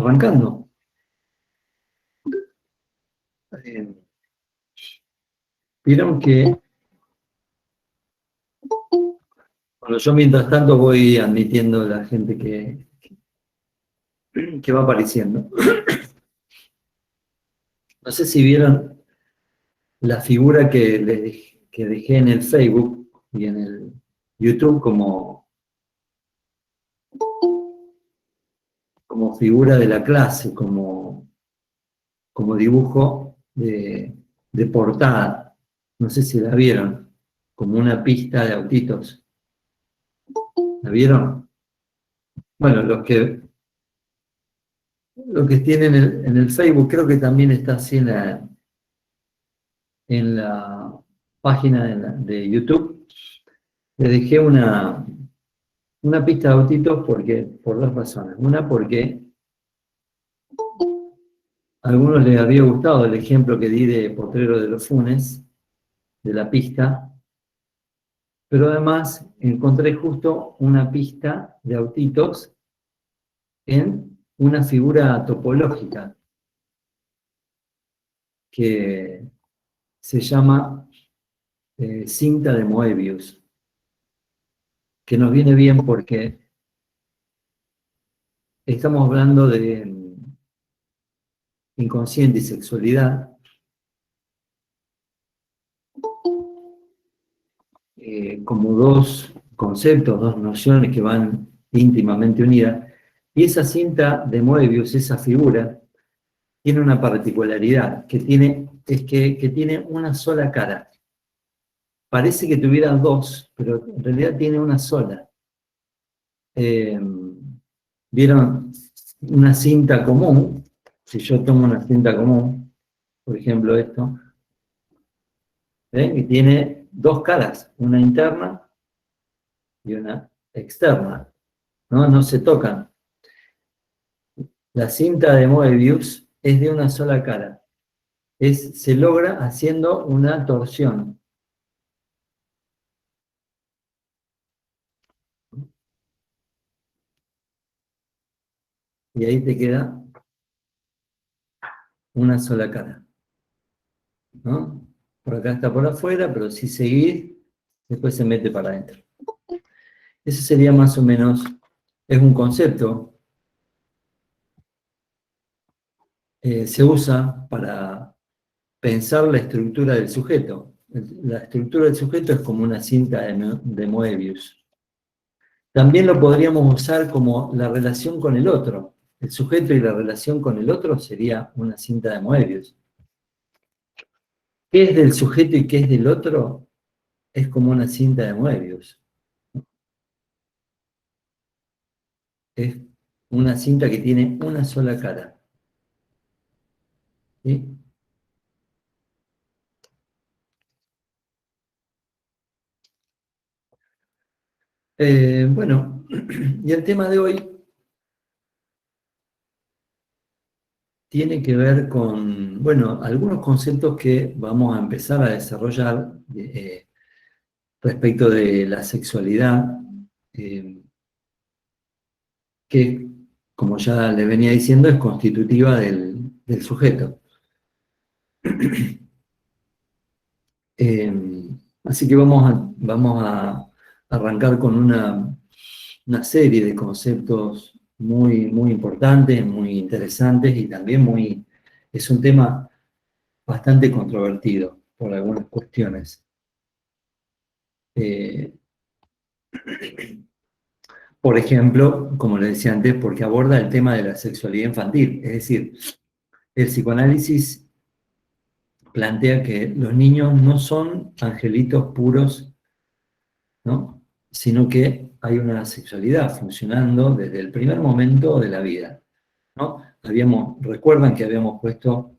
arrancando. Vieron que, bueno, yo mientras tanto voy admitiendo a la gente que va apareciendo. No sé si vieron la figura que dejé en el Facebook y en el YouTube como figura de la clase, como dibujo de portada. No sé si la vieron, como una pista de autitos. ¿La vieron? Bueno, los que tienen en el Facebook, creo que también está así en la página de YouTube. Le dejé una pista de autitos por dos razones. Una, porque a algunos les había gustado el ejemplo que di de Potrero de los Funes, de la pista, pero además encontré justo una pista de autitos en una figura topológica que se llama cinta de Moebius, que nos viene bien porque estamos hablando de inconsciente y sexualidad, como dos conceptos, dos nociones que van íntimamente unidas, y esa cinta de Moebius, esa figura, tiene una particularidad, que tiene una sola cara. Parece que tuviera dos, pero en realidad tiene una sola. ¿Vieron una cinta común? Si yo tomo una cinta común, por ejemplo esto, ¿ven? Y tiene dos caras, una interna y una externa, ¿no? No se tocan. La cinta de Moebius es de una sola cara. Se logra haciendo una torsión. Y ahí te queda una sola cara, ¿no? Por acá está por afuera, pero si seguís, después se mete para adentro. Ese sería más o menos, es un concepto, se usa para pensar la estructura del sujeto. La estructura del sujeto es como una cinta de Moebius. También lo podríamos usar como la relación con el otro. El sujeto y la relación con el otro sería una cinta de Moebius. ¿Qué es del sujeto y qué es del otro? Es como una cinta de Moebius. Es una cinta que tiene una sola cara. ¿Sí? Bueno, y el tema de hoy tiene que ver con, bueno, algunos conceptos que vamos a empezar a desarrollar respecto de la sexualidad, que, como ya le venía diciendo, es constitutiva del sujeto. Así que vamos a arrancar con una serie de conceptos muy, muy importantes, muy interesantes y también es un tema bastante controvertido por algunas cuestiones. Por ejemplo, como le decía antes, porque aborda el tema de la sexualidad infantil. Es decir, el psicoanálisis plantea que los niños no son angelitos puros, ¿no? Sino que hay una sexualidad funcionando desde el primer momento de la vida, ¿no? Recuerdan que habíamos puesto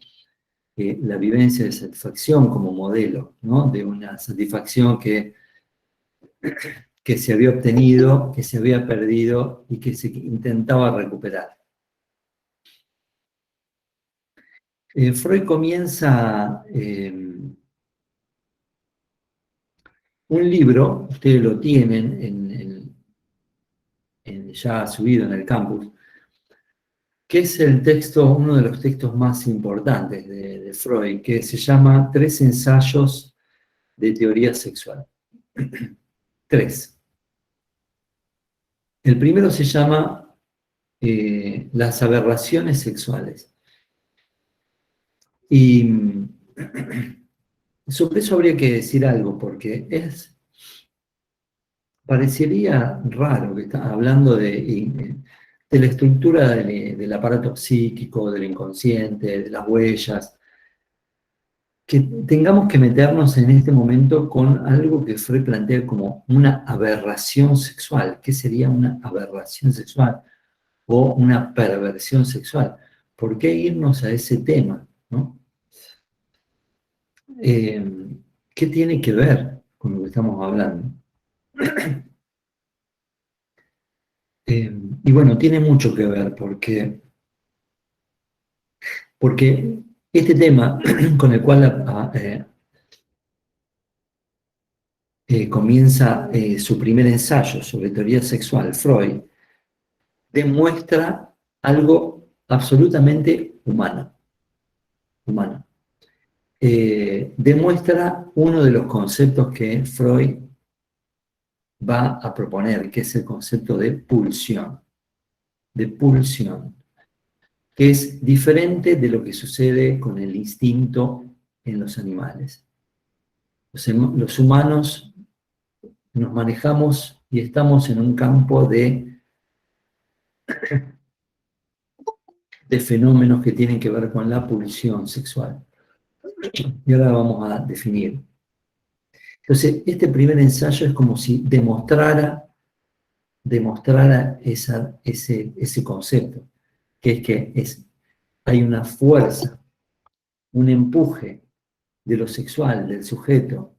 la vivencia de satisfacción como modelo, ¿no? De una satisfacción que se había obtenido, que se había perdido y que se intentaba recuperar. Freud comienza un libro, ustedes lo tienen ya subido en el campus, que es el texto, uno de los textos más importantes de Freud, que se llama Tres ensayos de teoría sexual. Tres. El primero se llama Las aberraciones sexuales. Y sobre eso habría que decir algo, porque parecería raro que está hablando de la estructura del aparato psíquico, del inconsciente, de las huellas, que tengamos que meternos en este momento con algo que Freud plantea como una aberración sexual. ¿Qué sería una aberración sexual? O una perversión sexual. ¿Por qué irnos a ese tema? ¿No? ¿Qué tiene que ver con lo que estamos hablando? Y bueno, tiene mucho que ver porque este tema con el cual comienza su primer ensayo sobre teoría sexual, Freud, demuestra algo absolutamente humano. Demuestra uno de los conceptos que Freud va a proponer, que es el concepto de pulsión, que es diferente de lo que sucede con el instinto en los animales. Los humanos nos manejamos y estamos en un campo de fenómenos que tienen que ver con la pulsión sexual. Y ahora vamos a definir. Entonces, este primer ensayo es como si demostrara ese concepto, que es hay una fuerza, un empuje de lo sexual del sujeto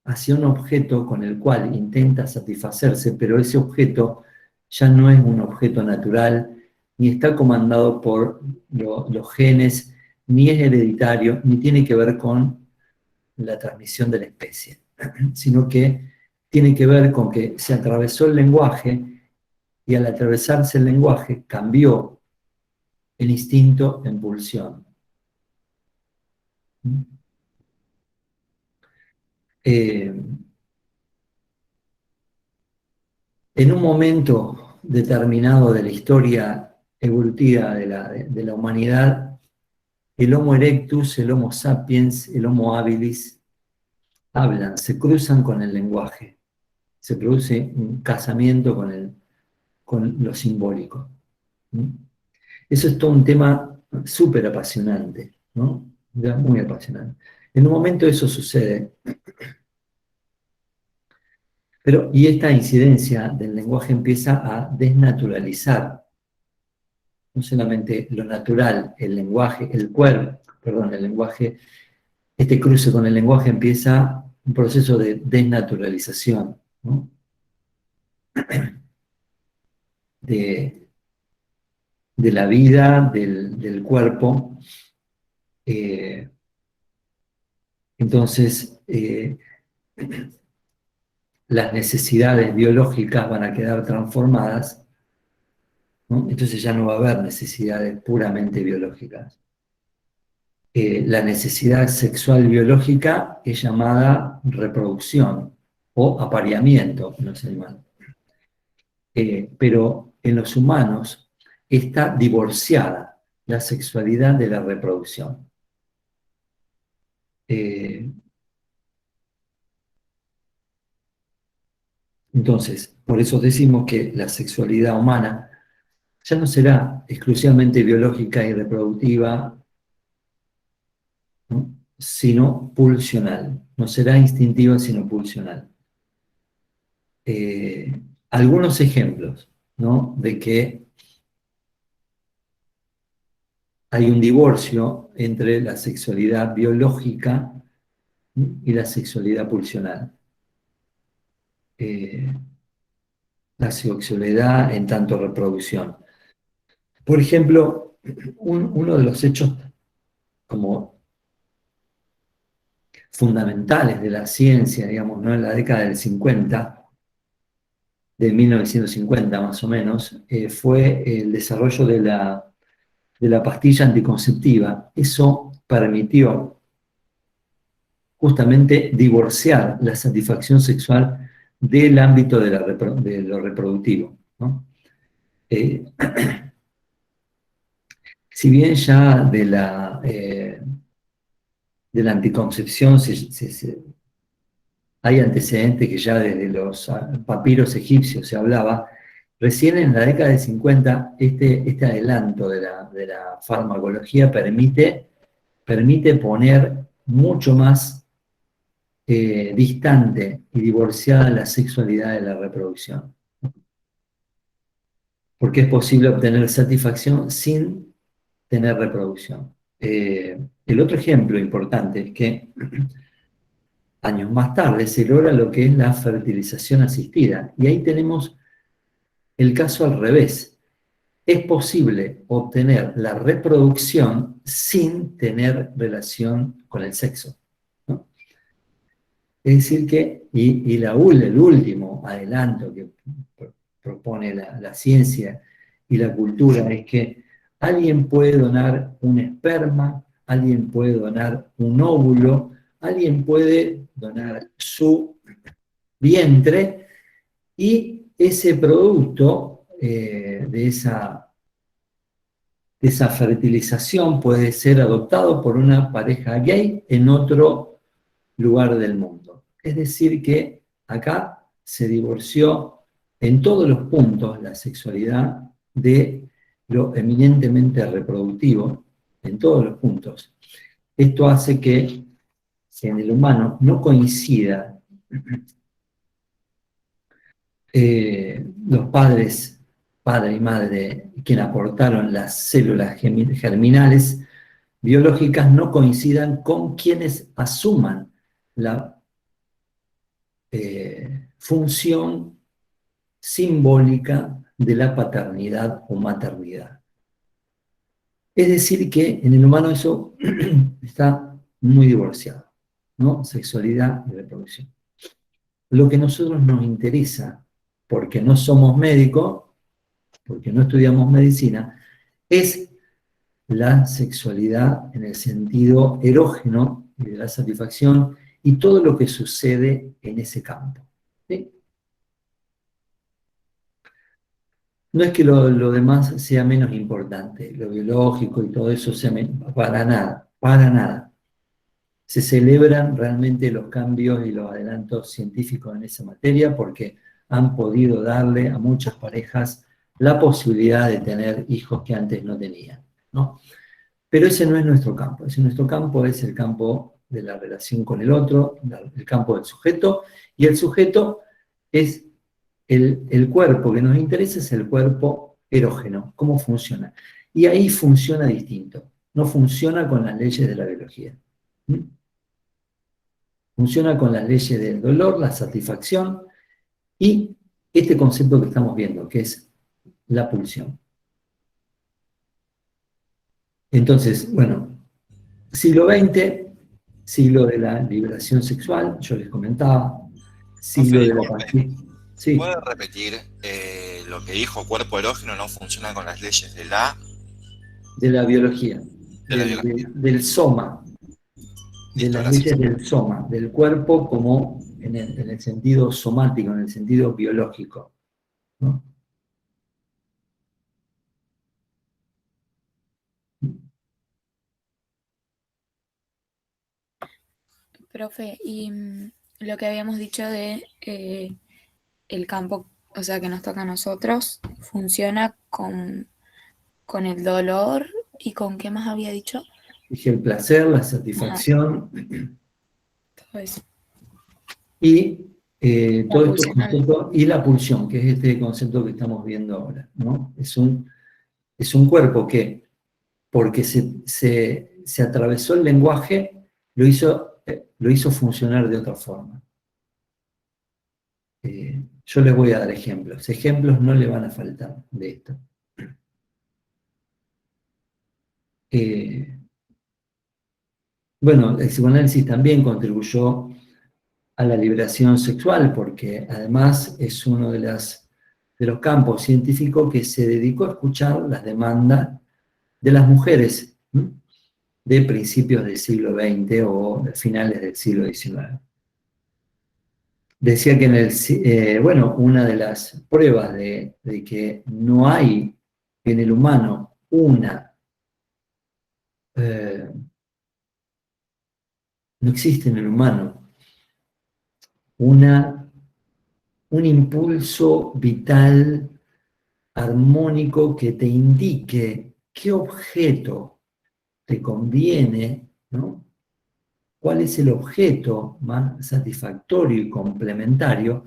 hacia un objeto con el cual intenta satisfacerse, pero ese objeto ya no es un objeto natural, ni está comandado por los genes, ni es hereditario, ni tiene que ver con la transmisión de la especie, sino que tiene que ver con que se atravesó el lenguaje y al atravesarse el lenguaje cambió el instinto en pulsión. En un momento determinado de la historia evolutiva de la humanidad, el Homo erectus, el Homo sapiens, el Homo habilis hablan, se cruzan con el lenguaje, se produce un casamiento con lo simbólico. Eso es todo un tema súper apasionante, ¿no? Ya, muy apasionante. En un momento eso sucede, y esta incidencia del lenguaje empieza a desnaturalizar no solamente lo natural, el lenguaje, el lenguaje, este cruce con el lenguaje empieza un proceso de desnaturalización, ¿no? de, de la vida, del cuerpo. Entonces, las necesidades biológicas van a quedar transformadas, ¿no? Entonces ya no va a haber necesidades puramente biológicas. La necesidad sexual biológica es llamada reproducción o apareamiento en los animales. Pero en los humanos está divorciada la sexualidad de la reproducción. Entonces, por eso decimos que la sexualidad humana ya no será exclusivamente biológica y reproductiva, ¿no? Sino pulsional. No será instintiva, sino pulsional. Algunos ejemplos, ¿no? De que hay un divorcio entre la sexualidad biológica y la sexualidad pulsional. La sexualidad en tanto reproducción. Por ejemplo, uno de los hechos como fundamentales de la ciencia, digamos, ¿no? En la década del 50, de 1950 más o menos, fue el desarrollo de la pastilla anticonceptiva. Eso permitió justamente divorciar la satisfacción sexual del ámbito de lo reproductivo, ¿no? Eh, si bien ya de la anticoncepción hay antecedentes que ya desde los papiros egipcios se hablaba, recién en la década de 50 este adelanto de la farmacología permite poner mucho más distante y divorciada la sexualidad de la reproducción. Porque es posible obtener satisfacción sin tener reproducción. El otro ejemplo importante es que años más tarde se logra lo que es la fertilización asistida. Y ahí tenemos el caso al revés. Es posible obtener la reproducción sin tener relación con el sexo, ¿no? Es decir que, el último adelanto que propone la ciencia y la cultura es que alguien puede donar un esperma, alguien puede donar un óvulo, alguien puede donar su vientre y ese producto de esa fertilización puede ser adoptado por una pareja gay en otro lugar del mundo. Es decir que acá se divorció en todos los puntos la sexualidad de lo eminentemente reproductivo, en todos los puntos. Esto hace que en el humano no coincida los padres, padre y madre, quienes aportaron las células germinales biológicas, no coincidan con quienes asuman la función simbólica de la paternidad o maternidad. Es decir, que en el humano eso está muy divorciado, ¿no? Sexualidad y reproducción. Lo que a nosotros nos interesa, porque no somos médicos, porque no estudiamos medicina, es la sexualidad en el sentido erógeno y de la satisfacción y todo lo que sucede en ese campo, ¿sí? No es que lo demás sea menos importante, lo biológico y todo eso sea para nada, para nada. Se celebran realmente los cambios y los adelantos científicos en esa materia porque han podido darle a muchas parejas la posibilidad de tener hijos que antes no tenían, ¿no? Pero ese no es nuestro campo, nuestro campo es el campo de la relación con el otro, el campo del sujeto, y el sujeto es el cuerpo que nos interesa, es el cuerpo erógeno, cómo funciona. Y ahí funciona distinto, no funciona con las leyes de la biología. ¿Mm? Funciona con las leyes del dolor, la satisfacción y este concepto que estamos viendo, que es la pulsión. Entonces, bueno, siglo XX, siglo de la liberación sexual, yo les comentaba, siglo Profe, de la disculpe, pastilla. Sí, ¿puede repetir lo que dijo cuerpo erógeno no funciona con las leyes de la biología, de la biología? del soma, de Listo, las gracias. leyes del soma, del cuerpo como en el sentido somático, en el sentido biológico, ¿no? Profe, y lo que habíamos dicho de el campo, o sea, que nos toca a nosotros, funciona con el dolor y con qué más había dicho. Dije el placer, la Ajá, satisfacción todo eso. y La todos estos pulsional. conceptos, y la pulsión, que es este concepto que estamos viendo ahora, ¿no? Es un cuerpo que, porque se atravesó el lenguaje, lo hizo funcionar de otra forma. Yo les voy a dar ejemplos. Ejemplos no le van a faltar de esto. Bueno, el psicoanálisis también contribuyó a la liberación sexual, porque además es una de las de los campos científicos que se dedicó a escuchar las demandas de las mujeres, ¿m? De principios del siglo XX o de finales del siglo XIX. Decía que bueno, una de las pruebas de que no hay en el humano no existe en el humano un impulso vital, armónico, que te indique qué objeto te conviene, ¿no? ¿Cuál es el objeto más satisfactorio y complementario?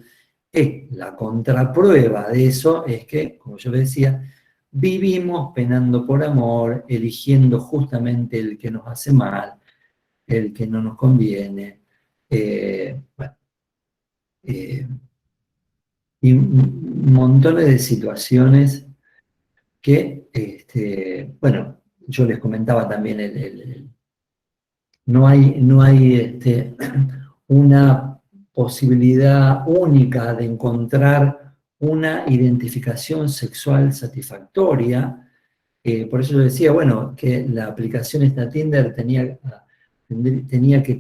La contraprueba de eso es que, como yo decía, vivimos penando por amor, eligiendo justamente el que nos hace mal, el que no nos conviene, bueno, y montones de situaciones que, bueno, yo les comentaba también, no hay una posibilidad única de encontrar una identificación sexual satisfactoria. Por eso yo decía, bueno, que la aplicación esta Tinder tenía que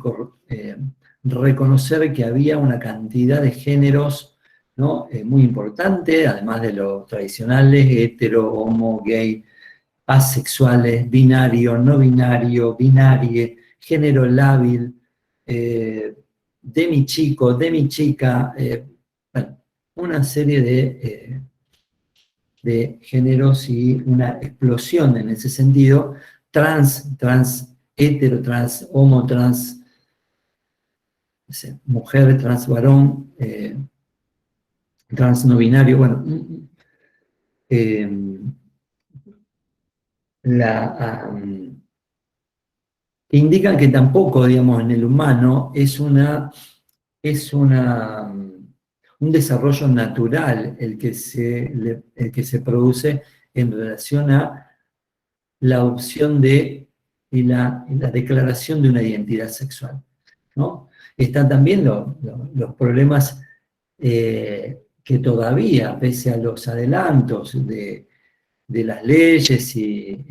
reconocer que había una cantidad de géneros, ¿no? Muy importante, además de los tradicionales, hetero, homo, gay, asexuales, binario, no binario, binarie, género lábil, de mi chico, de mi chica, bueno, una serie de géneros y una explosión en ese sentido, trans, hetero, trans, homo, trans, no sé, mujer, trans, varón, trans no binario, bueno, indican que tampoco, digamos, en el humano un desarrollo natural el que se produce en relación a la opción y la declaración de una identidad sexual, ¿no? Están también los problemas que todavía, pese a los adelantos de las leyes y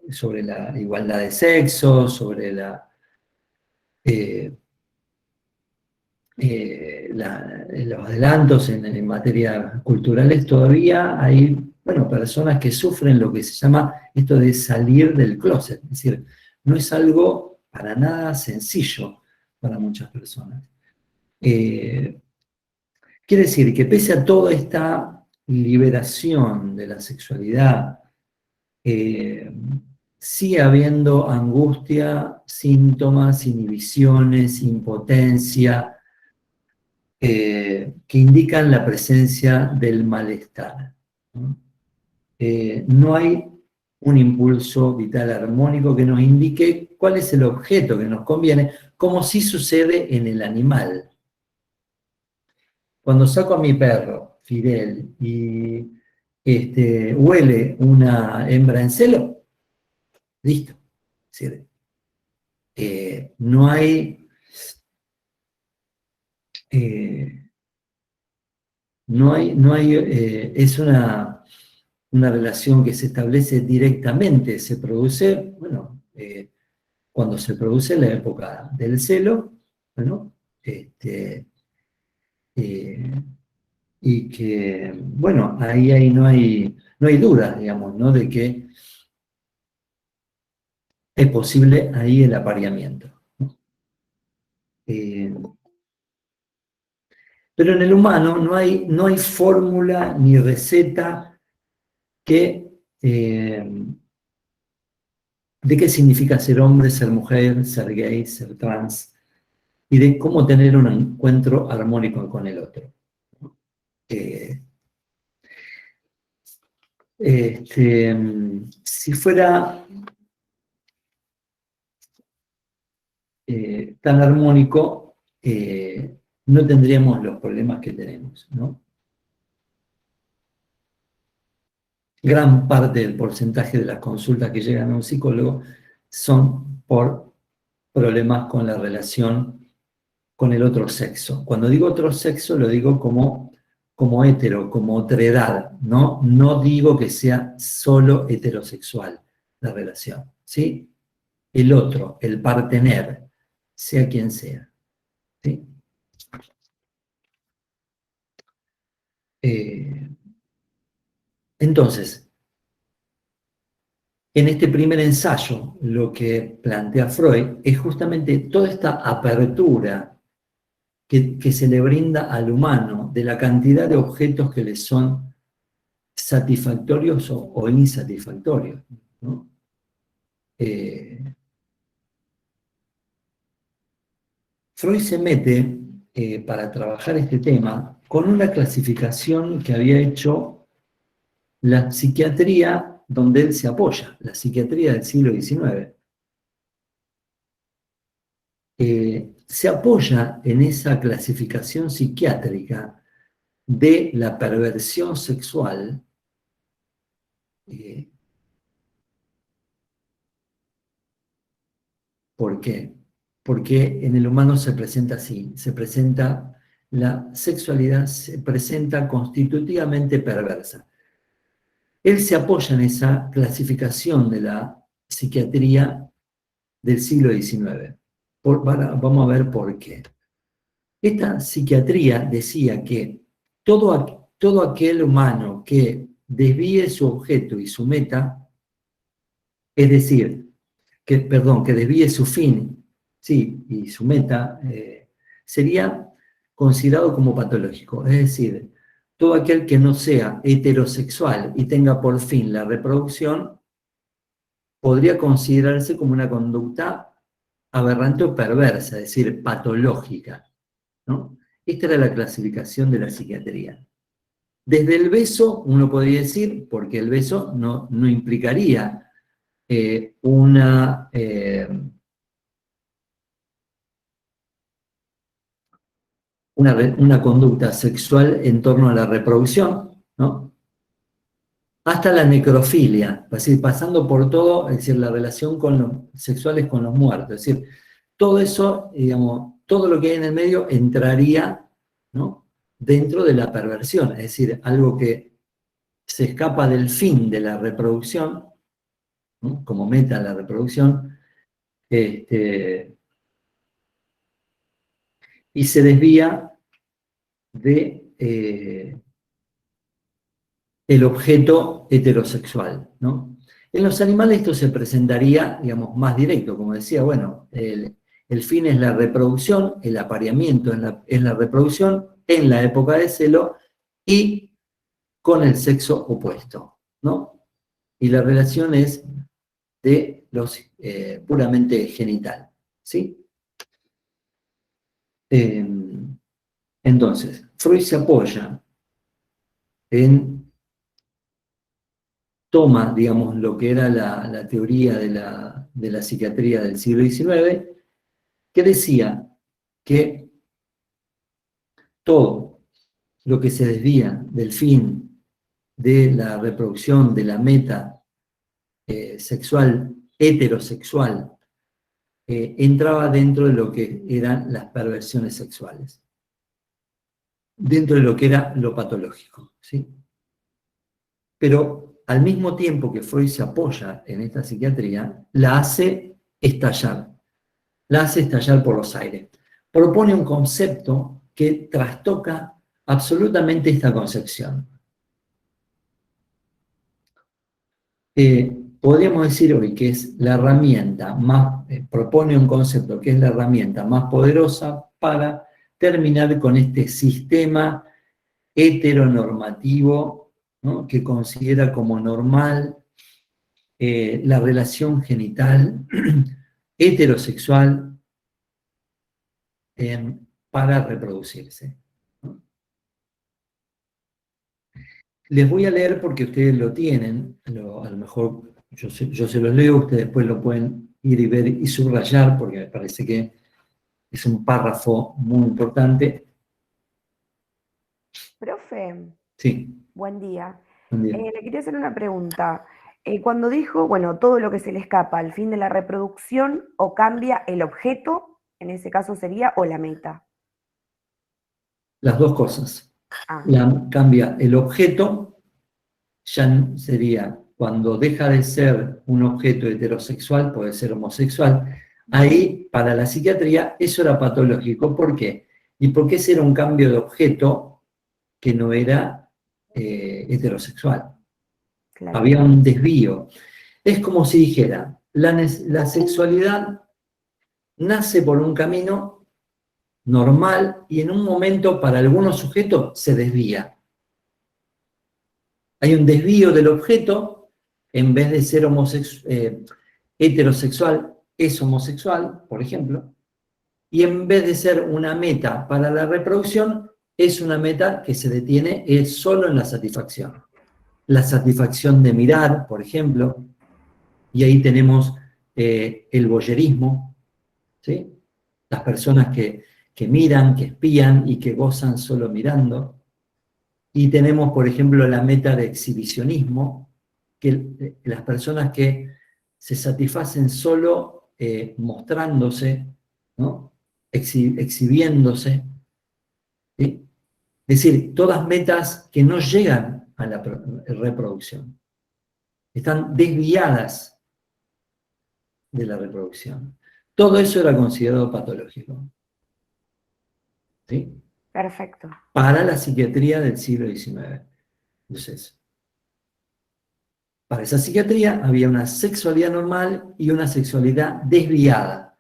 sobre la igualdad de sexo, sobre los adelantos en materia culturales, todavía hay, bueno, personas que sufren lo que se llama esto de salir del closet. Es decir, no es algo para nada sencillo para muchas personas. Quiere decir que pese a toda esta liberación de la sexualidad, sigue habiendo angustia, síntomas, inhibiciones, impotencia, que indican la presencia del malestar, ¿no? No hay un impulso vital armónico que nos indique cuál es el objeto que nos conviene, como sí sucede en el animal. Cuando saco a mi perro, Fidel, y huele una hembra en celo, listo. Es decir, no hay es una relación que se establece directamente, se produce, bueno, cuando se produce en la época del celo, bueno, y que, bueno, ahí no hay dudas, digamos, ¿no? De que es posible ahí el apareamiento, ¿no? Pero en el humano no hay fórmula ni receta de qué significa ser hombre, ser mujer, ser gay, ser trans, y de cómo tener un encuentro armónico con el otro. Si fuera tan armónico, no tendríamos los problemas que tenemos, ¿no? Gran parte del porcentaje de las consultas que llegan a un psicólogo son por problemas con la relación con el otro sexo. Cuando digo otro sexo, lo digo como como hetero, como otredad, ¿no? No digo que sea solo heterosexual la relación, ¿sí? El otro, el partener, sea quien sea, ¿sí? Entonces, en este primer ensayo, lo que plantea Freud es justamente toda esta apertura que se le brinda al humano de la cantidad de objetos que le son satisfactorios o insatisfactorios, ¿no? Freud se mete para trabajar este tema con una clasificación que había hecho la psiquiatría donde él se apoya, la psiquiatría del siglo XIX. Se apoya en esa clasificación psiquiátrica de la perversión sexual. ¿Por qué? Porque en el humano se presenta así, se presenta la sexualidad, se presenta constitutivamente perversa. Él se apoya en esa clasificación de la psiquiatría del siglo XIX. Vamos a ver por qué. Esta psiquiatría decía que todo aquel humano que desvíe su objeto y su meta, es decir, que desvíe su fin, sí, y su meta, sería considerado como patológico. Es decir, todo aquel que no sea heterosexual y tenga por fin la reproducción, podría considerarse como una conducta aberrante o perversa, es decir, patológica, ¿no? Esta era la clasificación de la psiquiatría. Desde el beso, uno podría decir, porque el beso no implicaría una conducta sexual en torno a la reproducción, ¿no? Hasta la necrofilia, es decir, pasando por todo, es decir, la relación con los sexuales con los muertos, es decir, todo eso, digamos, todo lo que hay en el medio entraría, ¿no?, dentro de la perversión, es decir, algo que se escapa del fin de la reproducción, ¿no?, como meta la reproducción, y se desvía de el objeto heterosexual, ¿no? En los animales esto se presentaría, digamos, más directo, como decía, bueno, el fin es la reproducción, el apareamiento es la reproducción en la época de celo y con el sexo opuesto, ¿no? Y la relación es de los puramente genital, ¿sí? Entonces, Freud se apoya toma, digamos, lo que era la teoría de la psiquiatría del siglo XIX, que decía que todo lo que se desvía del fin de la reproducción, de la meta sexual, heterosexual, entraba dentro de lo que eran las perversiones sexuales, dentro de lo que era lo patológico, ¿sí? Pero al mismo tiempo que Freud se apoya en esta psiquiatría, la hace estallar por los aires. Propone un concepto que trastoca absolutamente esta concepción. Podríamos decir hoy que es la herramienta más, propone un concepto que es la herramienta más poderosa para terminar con este sistema heteronormativo, ¿no?, que considera como normal la relación genital heterosexual para reproducirse, ¿no? Les voy a leer porque ustedes lo tienen, a lo mejor yo se los leo, ustedes después lo pueden ir y ver y subrayar porque me parece que es un párrafo muy importante. Profe, Sí, buen día. buen día. Le quería hacer una pregunta. Cuando dijo, bueno, todo lo que se le escapa al fin de la reproducción o cambia el objeto, en ese caso sería, o la meta. Las dos cosas. Ah, Cambia el objeto, ya sería cuando deja de ser un objeto heterosexual, puede ser homosexual. Ahí, para la psiquiatría, eso era patológico. ¿Por qué? Y porque ese era un cambio de objeto que no era heterosexual. claro. Había un desvío. Es como si dijera, la sexualidad nace por un camino normal y en un momento para algunos sujetos se desvía. Hay un desvío del objeto, en vez de ser heterosexual, es homosexual, por ejemplo, y en vez de ser una meta para la reproducción, es una meta que se detiene solo en la satisfacción. La satisfacción de mirar, por ejemplo, y ahí tenemos el voyerismo, ¿sí? Las personas que miran, que espían y que gozan solo mirando. Y tenemos, por ejemplo, la meta de exhibicionismo, que las personas que se satisfacen solo mostrándose, ¿no? Exhibiéndose, ¿sí? Es decir, todas metas que no llegan a la reproducción, están desviadas de la reproducción. Todo eso era considerado patológico, ¿sí? Perfecto. Para la psiquiatría del siglo XIX. Entonces, para esa psiquiatría había una sexualidad normal y una sexualidad desviada.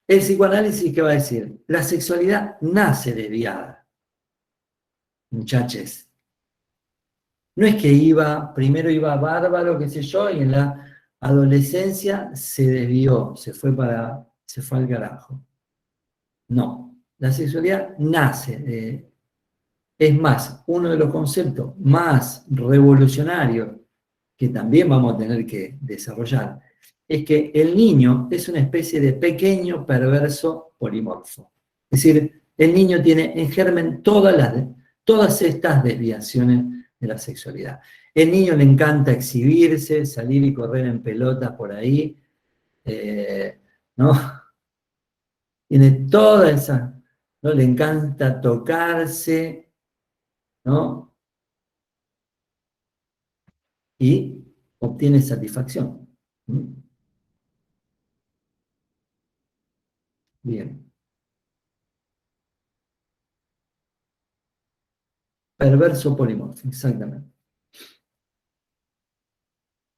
El psicoanálisis, ¿qué va a decir? La sexualidad nace desviada, muchachos. No es que primero iba bárbaro, qué sé yo, y en la adolescencia se desvió, se fue al carajo. No, la sexualidad nace. Es más, uno de los conceptos más revolucionarios que también vamos a tener que desarrollar, es que el niño es una especie de pequeño perverso polimorfo. Es decir, el niño tiene en germen todas estas desviaciones de la sexualidad. El niño le encanta exhibirse, salir y correr en pelotas por ahí, ¿no? Tiene toda esa, ¿no? Le encanta tocarse, ¿no? Y obtiene satisfacción. ¿Mm? Bien. Perverso polimorfo, exactamente.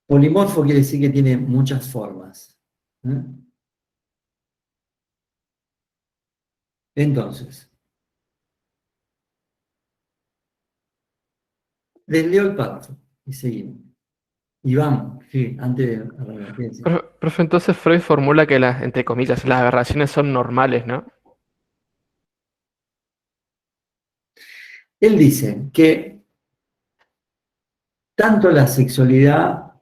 Polimorfo quiere decir que tiene muchas formas. ¿Eh? Entonces, les leo el párrafo y seguimos. Iván, sí, antes de... Profe, entonces Freud formula que las, entre comillas, las aberraciones son normales, ¿no? Él dice que tanto la sexualidad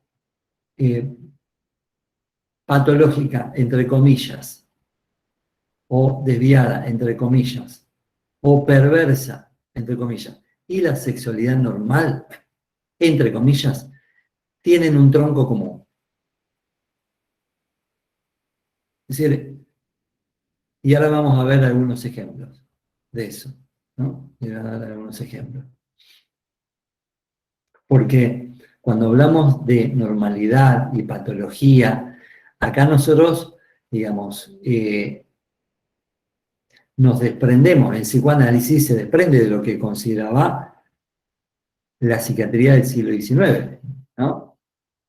patológica, entre comillas, o desviada, entre comillas, o perversa, entre comillas, y la sexualidad normal, entre comillas, tienen un tronco común. Es decir, y ahora vamos a ver algunos ejemplos de eso, ¿no? Y voy a dar algunos ejemplos. Porque cuando hablamos de normalidad y patología, acá nosotros, digamos, nos desprendemos, el psicoanálisis se desprende de lo que consideraba la psiquiatría del siglo XIX, ¿no?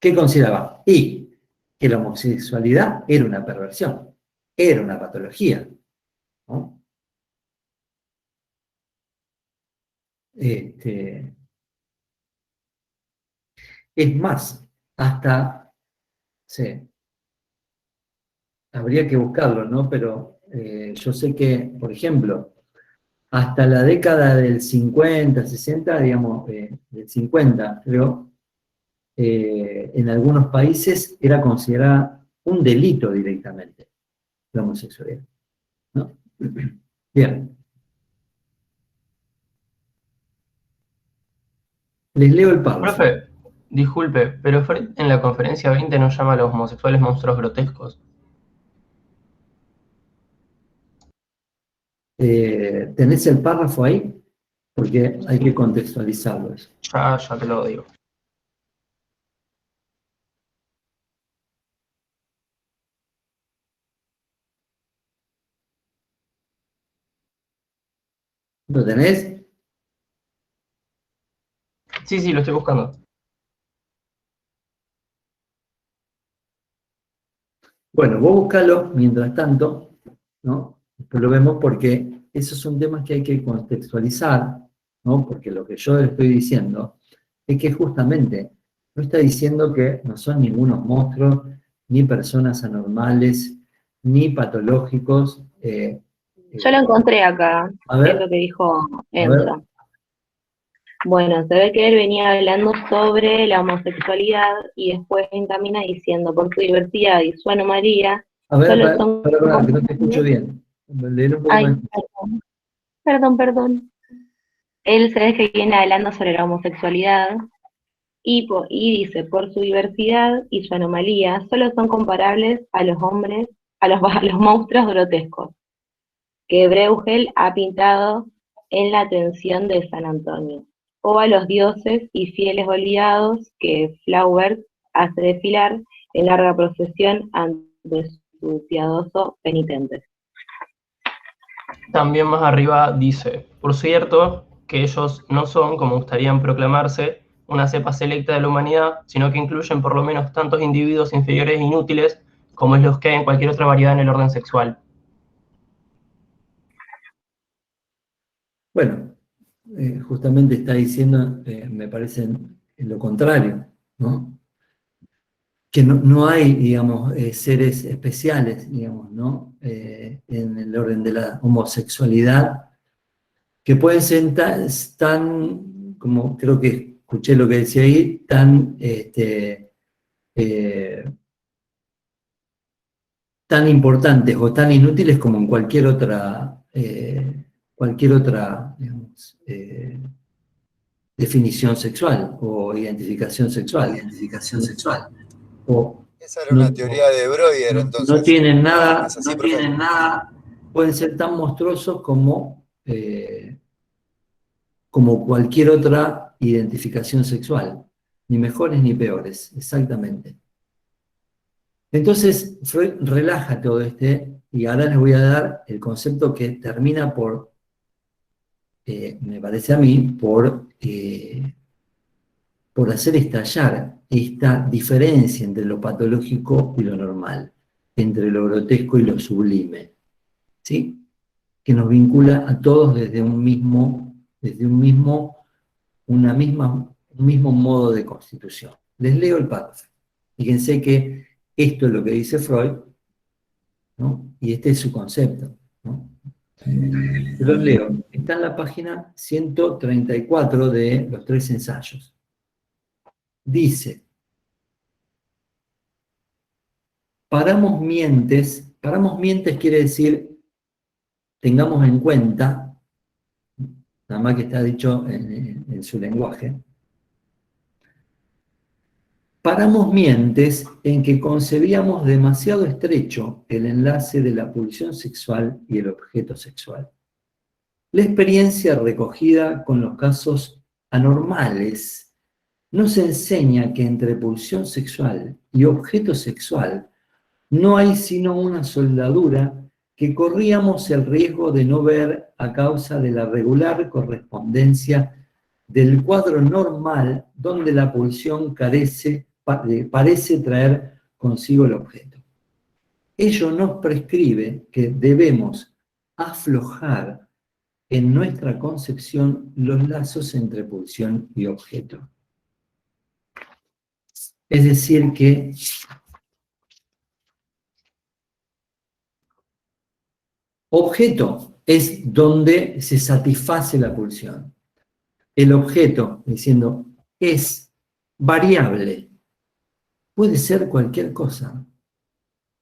¿Qué consideraba? Y que la homosexualidad era una perversión, era una patología, ¿no? Es más, hasta, sí, habría que buscarlo, ¿no? Pero yo sé que, por ejemplo, hasta la década del 50, 60, digamos, del 50, creo, en algunos países era considerada un delito directamente la homosexualidad, ¿no? Bien. Les leo el párrafo. Profe, disculpe, pero Freud en la conferencia 20 nos llama a los homosexuales monstruos grotescos. ¿Tenés el párrafo ahí? porque hay que contextualizarlo eso. Ya te lo digo. ¿Lo tenés? Sí, lo estoy buscando. Bueno, vos buscalo mientras tanto, ¿no? Después lo vemos porque esos son temas que hay que contextualizar, ¿no? Porque lo que yo le estoy diciendo es que justamente no está diciendo que no son ningunos monstruos, ni personas anormales, ni patológicos. Yo lo encontré acá, A es lo ver, que dijo a ver, Enzo. Bueno, se ve que él venía hablando sobre la homosexualidad y después encamina diciendo, por su diversidad y su anomalía, a ver, solo son que no te escucho bien. Léelo un poco Ay, más. perdón. Él se ve que viene hablando sobre la homosexualidad y dice, por su diversidad y su anomalía, solo son comparables a los hombres, a los monstruos grotescos que Bruegel ha pintado en la Tensión de San Antonio, o a los dioses y fieles olvidados que Flaubert hace desfilar en larga procesión ante su piadoso penitente. También más arriba dice, por cierto, que ellos no son, como gustarían proclamarse, una cepa selecta de la humanidad, sino que incluyen por lo menos tantos individuos inferiores e inútiles como es los que hay en cualquier otra variedad en el orden sexual. Bueno, justamente está diciendo, me parece lo contrario, ¿no? Que no hay, digamos, seres especiales, digamos, ¿no? En el orden de la homosexualidad, que pueden ser tan, como creo que escuché lo que decía ahí, eh, tan importantes o tan inútiles como en cualquier otra, digamos, definición sexual o identificación sexual. O Esa era una teoría de Breuer, entonces. no tienen nada, ¿Es así, profe? pueden ser tan monstruosos como cualquier otra identificación sexual, ni mejores ni peores, exactamente. Entonces, Freud relaja todo y ahora les voy a dar el concepto que termina por, me parece a mí, por hacer estallar esta diferencia entre lo patológico y lo normal, entre lo grotesco y lo sublime, ¿sí? Que nos vincula a todos desde un mismo modo de constitución. Les leo el párrafo. Fíjense que esto es lo que dice Freud, ¿no? Y este es su concepto, ¿no? Se los leo. Está en la página 134 de los 3 ensayos. Dice, paramos mientes quiere decir, tengamos en cuenta, nada más que está dicho en su lenguaje, paramos mientes en que concebíamos demasiado estrecho el enlace de la pulsión sexual y el objeto sexual. La experiencia recogida con los casos anormales nos enseña que entre pulsión sexual y objeto sexual no hay sino una soldadura que corríamos el riesgo de no ver a causa de la regular correspondencia del cuadro normal donde la pulsión parece traer consigo el objeto. Ello nos prescribe que debemos aflojar en nuestra concepción los lazos entre pulsión y objeto. Es decir que objeto es donde se satisface la pulsión. El objeto, diciendo, es variable. Puede ser cualquier cosa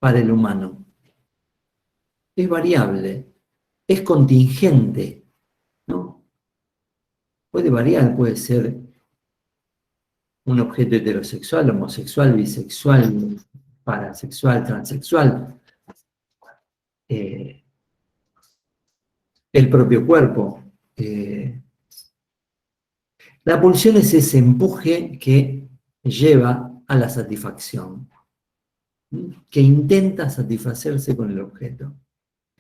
para el humano. Es variable, es contingente, ¿no? Puede variar, puede ser un objeto heterosexual, homosexual, bisexual, parasexual, transexual. El propio cuerpo. La pulsión es ese empuje que lleva a la satisfacción, que intenta satisfacerse con el objeto.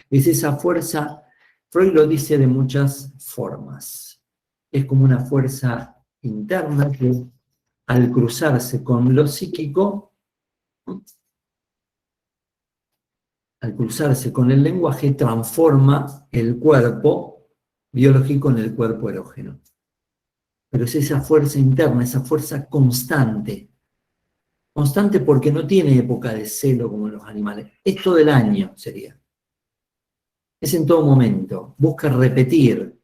Es esa fuerza, Freud lo dice de muchas formas. Es como una fuerza interna que al cruzarse con lo psíquico, al cruzarse con el lenguaje, transforma el cuerpo biológico en el cuerpo erógeno. Pero es esa fuerza interna, esa fuerza constante. Constante porque no tiene época de celo como los animales. Es todo el año, sería. Es en todo momento. Busca repetir.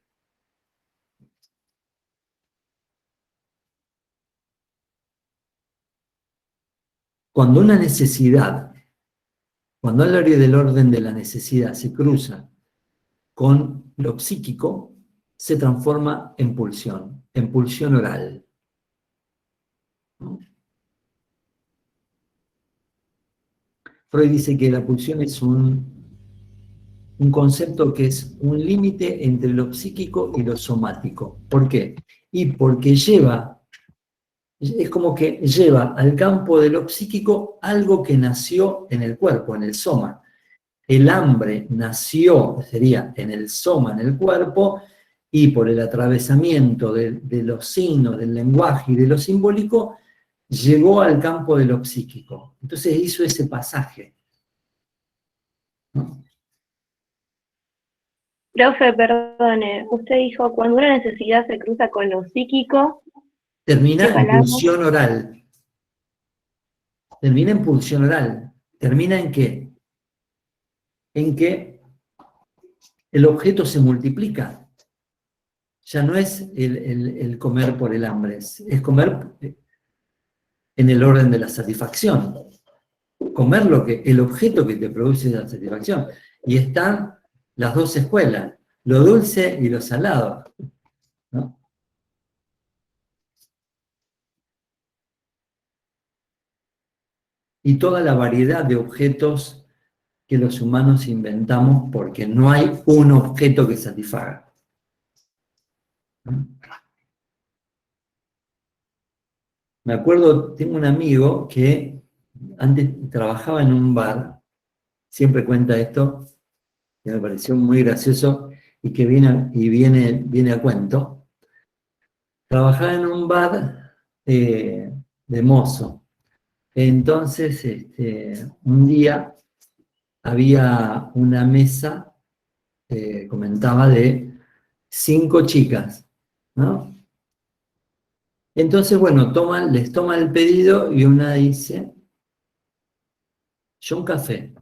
Cuando una necesidad, cuando el área del orden de la necesidad se cruza con lo psíquico, se transforma en pulsión oral. Freud dice que la pulsión es un concepto que es un límite entre lo psíquico y lo somático. ¿Por qué? Y porque es como que lleva al campo de lo psíquico algo que nació en el cuerpo, en el soma. El hambre nació, sería en el soma, en el cuerpo, y por el atravesamiento de los signos, del lenguaje y de lo simbólico, llegó al campo de lo psíquico. Entonces hizo ese pasaje, ¿no? Profe, perdone, usted dijo, cuando una necesidad se cruza con lo psíquico, Termina ¿qué en palabra? pulsión oral. Termina en pulsión oral. ¿Termina en qué? En que el objeto se multiplica. Ya no es el comer por el hambre, es comer en el orden de la satisfacción. Comer el objeto que te produce la satisfacción. Y están las dos escuelas, lo dulce y lo salado, ¿no? Y toda la variedad de objetos que los humanos inventamos porque no hay un objeto que satisfaga. Me acuerdo, tengo un amigo que antes trabajaba en un bar, siempre cuenta esto, que me pareció muy gracioso y que viene a cuento. Trabajaba en un bar de mozo. Entonces, un día había una mesa, comentaba, de 5 chicas, ¿no? Entonces, bueno, les toma el pedido y una dice, yo un café,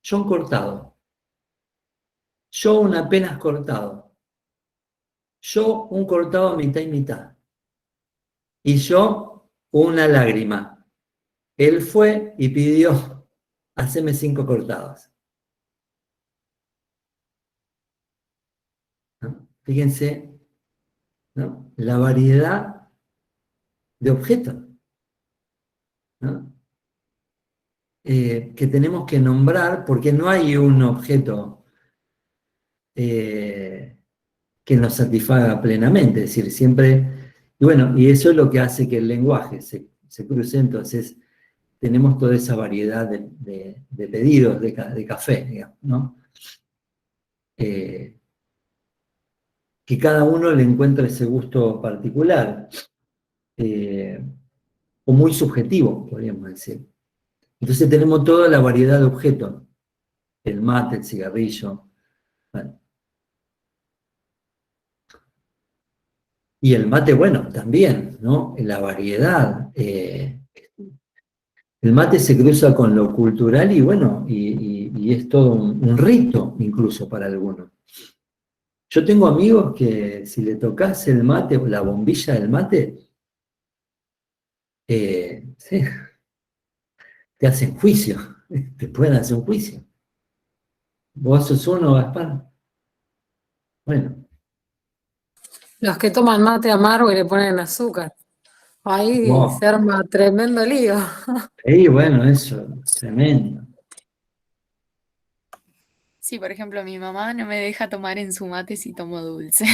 yo un cortado, yo un apenas cortado, yo un cortado a mitad y mitad, y yo una lágrima. Él fue y pidió, haceme 5 cortados. ¿No? Fíjense, ¿no? La variedad de objetos, ¿no? Que tenemos que nombrar porque no hay un objeto que nos satisfaga plenamente, es decir, siempre, y bueno, y eso es lo que hace que el lenguaje se cruce. Entonces tenemos toda esa variedad de pedidos de café, digamos, ¿no? Que cada uno le encuentra ese gusto particular, o muy subjetivo, podríamos decir. Entonces tenemos toda la variedad de objetos, el mate, el cigarrillo, bueno. Y el mate, bueno, también, ¿no? La variedad. El mate se cruza con lo cultural y bueno, y es todo un rito incluso para algunos. Yo tengo amigos que si le tocas el mate o la bombilla del mate, sí, te hacen juicio, te pueden hacer un juicio. ¿Vos sos uno, Gaspar? Bueno. Los que toman mate amargo y le ponen azúcar. Ahí Wow. se arma tremendo lío. Sí, bueno, eso, tremendo. Sí, por ejemplo, mi mamá no me deja tomar en su mate si tomo dulce,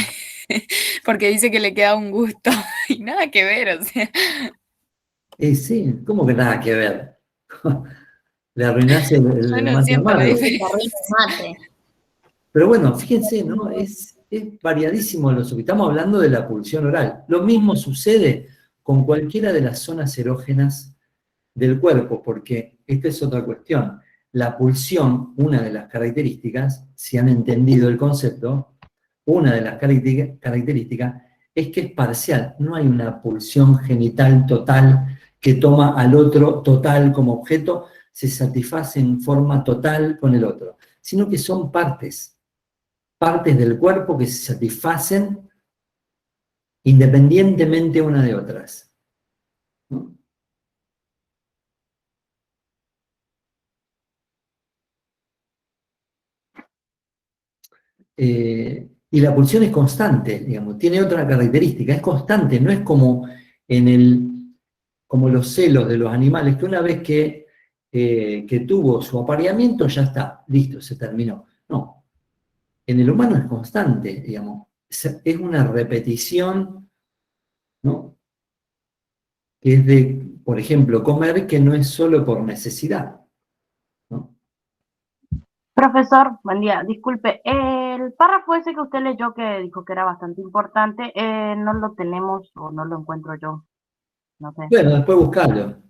porque dice que le queda un gusto y nada que ver, o sea. Sí, ¿cómo que nada que ver? Le arruinás Yo el no mate siento la amargo. diferencia. Mate. Pero bueno, fíjense, ¿no? Es variadísimo lo que estamos hablando de la pulsión oral. Lo mismo sucede con cualquiera de las zonas erógenas del cuerpo, porque esta es otra cuestión. La pulsión, una de las características, si han entendido el concepto, una de las características es que es parcial. No hay una pulsión genital total que toma al otro total como objeto, se satisface en forma total con el otro, sino que son partes del cuerpo que se satisfacen independientemente una de otras, ¿no? Y la pulsión es constante, digamos, tiene otra característica, es constante, no es como como los celos de los animales, que una vez que tuvo su apareamiento ya está, listo, se terminó. No, en el humano es constante, digamos, es una repetición, ¿no? Que es de, por ejemplo, comer, que no es solo por necesidad, ¿no? Profesor, buen día. Disculpe, el párrafo ese que usted leyó que dijo que era bastante importante, no lo tenemos o no lo encuentro yo. No sé. Bueno, después buscarlo.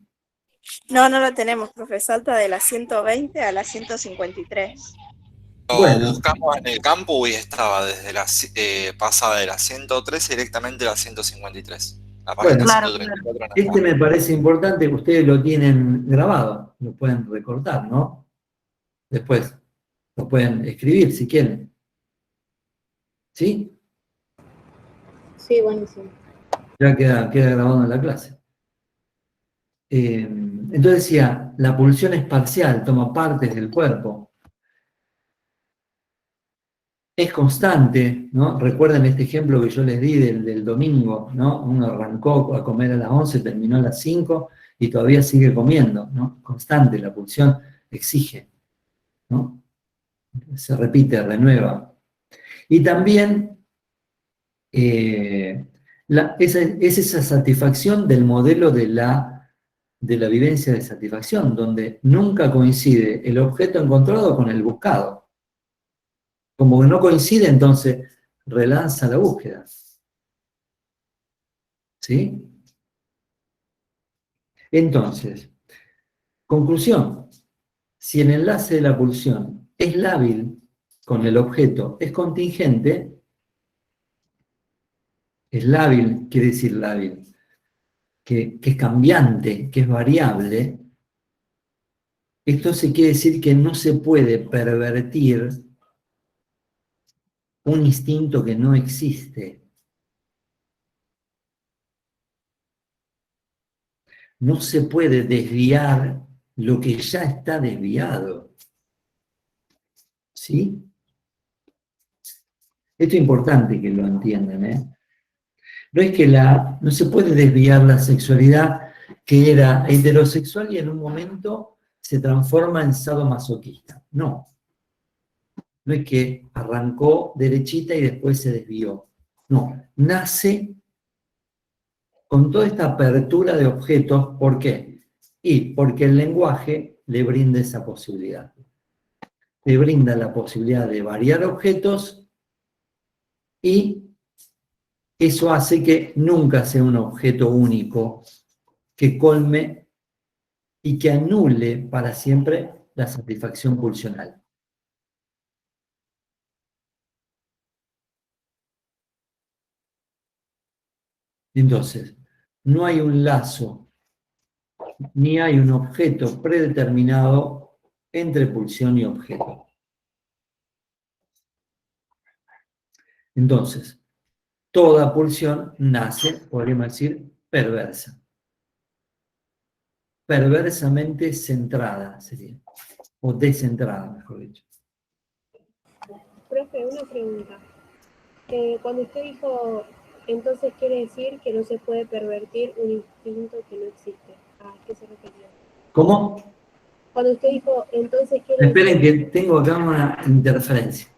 No, no lo tenemos, profe. Salta de la 120 a la 153. Lo Bueno, buscamos en el campo y estaba desde la pasada de la 113 directamente a la 153. La página bueno, Claro, 134 no este está. me parece importante que ustedes lo tienen grabado, lo pueden recortar, ¿no? Después lo pueden escribir si quieren. ¿Sí? Sí, buenísimo. Ya queda grabado en la clase. Entonces decía, la pulsión es parcial, toma partes del cuerpo. Es constante, ¿no? Recuerden este ejemplo que yo les di del domingo, ¿no? Uno arrancó a comer a las 11, terminó a las 5 y todavía sigue comiendo, ¿no? Constante, la pulsión exige, ¿no? Se repite, renueva. Y también es esa satisfacción del modelo de la vivencia de satisfacción, donde nunca coincide el objeto encontrado con el buscado. Como que no coincide, entonces relanza la búsqueda. ¿Sí? Entonces, conclusión, si el enlace de la pulsión es lábil con el objeto, es contingente, es lábil, quiere decir lábil, que es cambiante, que es variable, esto se quiere decir que no se puede pervertir un instinto que no existe. No se puede desviar lo que ya está desviado. ¿Sí? Esto es importante que lo entiendan, ¿eh? No es que no se puede desviar la sexualidad que era heterosexual y en un momento se transforma en sadomasoquista. No. No es que arrancó derechita y después se desvió. No. Nace con toda esta apertura de objetos. ¿Por qué? Y porque el lenguaje le brinda esa posibilidad. Le brinda la posibilidad de variar objetos y eso hace que nunca sea un objeto único que colme y que anule para siempre la satisfacción pulsional. Entonces, no hay un lazo, ni hay un objeto predeterminado entre pulsión y objeto. Entonces, toda pulsión nace, podríamos decir, perversa. Perversamente centrada sería, o descentrada, mejor dicho. Profe, una pregunta. Cuando usted dijo, entonces quiere decir que no se puede pervertir un instinto que no existe. ¿A qué se refería? ¿Cómo? cuando usted dijo, entonces quiere Esperen que tengo acá una interferencia.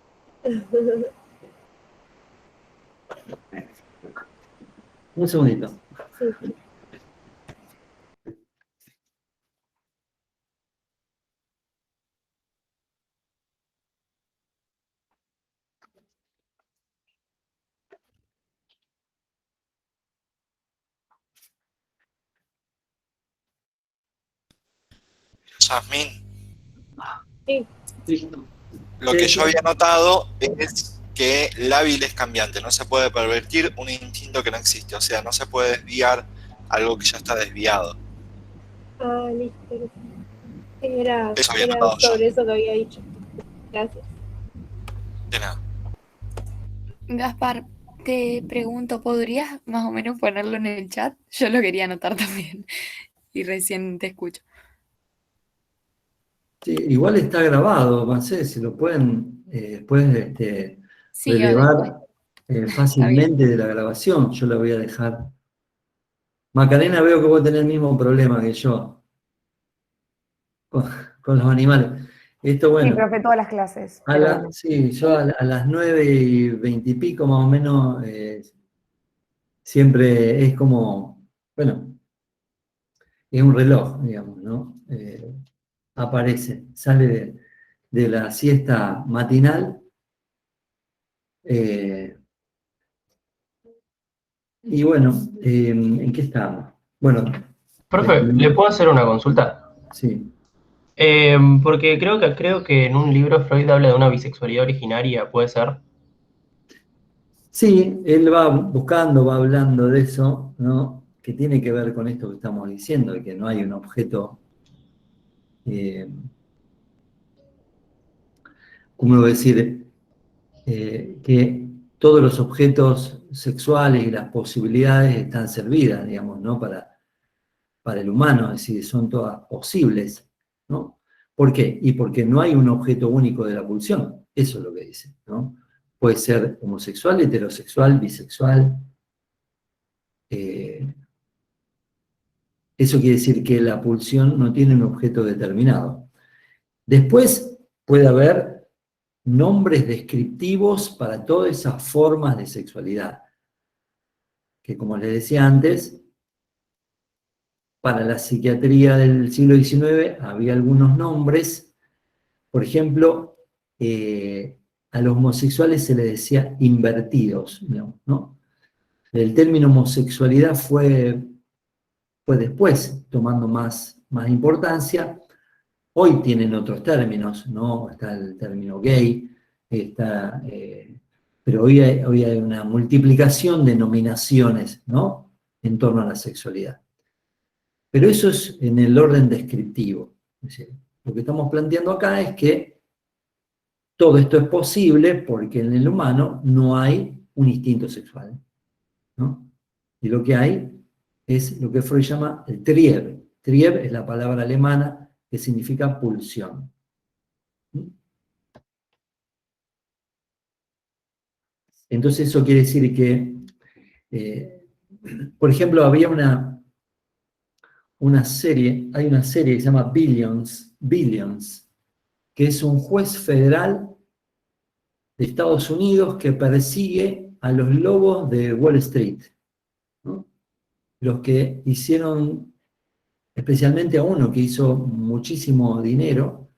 Un segundito. Sí. Yasmín, Sí. lo que yo había notado es que el hábil es cambiante, no se puede pervertir un instinto que no existe, o sea, no se puede desviar algo que ya está desviado. Ah, listo. Era Eso había notado yo. sobre eso que había dicho. Gracias. De nada. Gaspar, te pregunto, ¿podrías más o menos ponerlo en el chat? Yo lo quería anotar también y recién te escucho. Sí, igual está grabado, no sé si lo pueden después Sí, relevar Está fácilmente de la grabación. Yo la voy a dejar. Macarena, veo que vos tenés el mismo problema que yo con los animales. Esto, Sí, bueno, profe, todas las clases. Pero bueno. sí, yo a las 9:20 y pico más o menos, siempre es como, bueno, es un reloj, digamos, ¿no? Aparece, sale de la siesta matinal. Y bueno, ¿en qué estamos? Bueno, Profe, ¿le puedo hacer una consulta? sí. Porque creo que en un libro Freud habla de una bisexualidad originaria, ¿puede ser? Sí, él va buscando, va hablando de eso, ¿no? Que tiene que ver con esto que estamos diciendo, de que no hay un objeto, ¿cómo lo voy a decir? Que todos los objetos sexuales y las posibilidades están servidas, digamos, ¿no? Para el humano, es decir, son todas posibles, ¿no? ¿Por qué? Y porque no hay un objeto único de la pulsión, eso es lo que dice, ¿no? Puede ser homosexual, heterosexual, bisexual. Eso quiere decir que la pulsión no tiene un objeto determinado. Después puede haber nombres descriptivos para todas esas formas de sexualidad, que como les decía antes, para la psiquiatría del siglo XIX había algunos nombres. Por ejemplo, a los homosexuales se les decía invertidos, ¿no? El término homosexualidad fue después tomando más importancia. Hoy tienen otros términos, ¿no? Está el término gay, pero hoy hay una multiplicación de denominaciones, ¿no? En torno a la sexualidad. Pero eso es en el orden descriptivo. Es decir, lo que estamos planteando acá es que todo esto es posible porque en el humano no hay un instinto sexual, ¿no? Y lo que hay es lo que Freud llama el Trieb. Trieb es la palabra alemana que significa pulsión. Entonces eso quiere decir que, por ejemplo, había una serie, hay una serie que se llama Billions, que es un juez federal de Estados Unidos que persigue a los lobos de Wall Street, ¿no? Los que hicieron, especialmente a uno que hizo muchísimo dinero,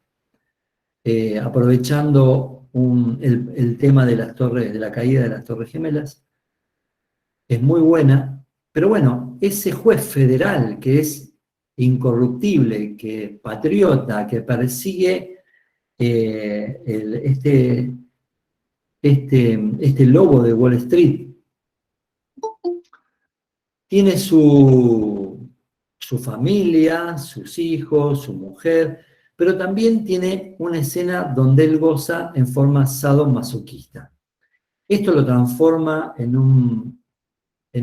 aprovechando el tema de las torres, de la caída de las Torres Gemelas. Es muy buena, pero bueno, ese juez federal que es incorruptible, que patriota, que persigue este lobo de Wall Street, tiene su familia, sus hijos, su mujer, pero también tiene una escena donde él goza en forma sadomasoquista. Esto lo transforma en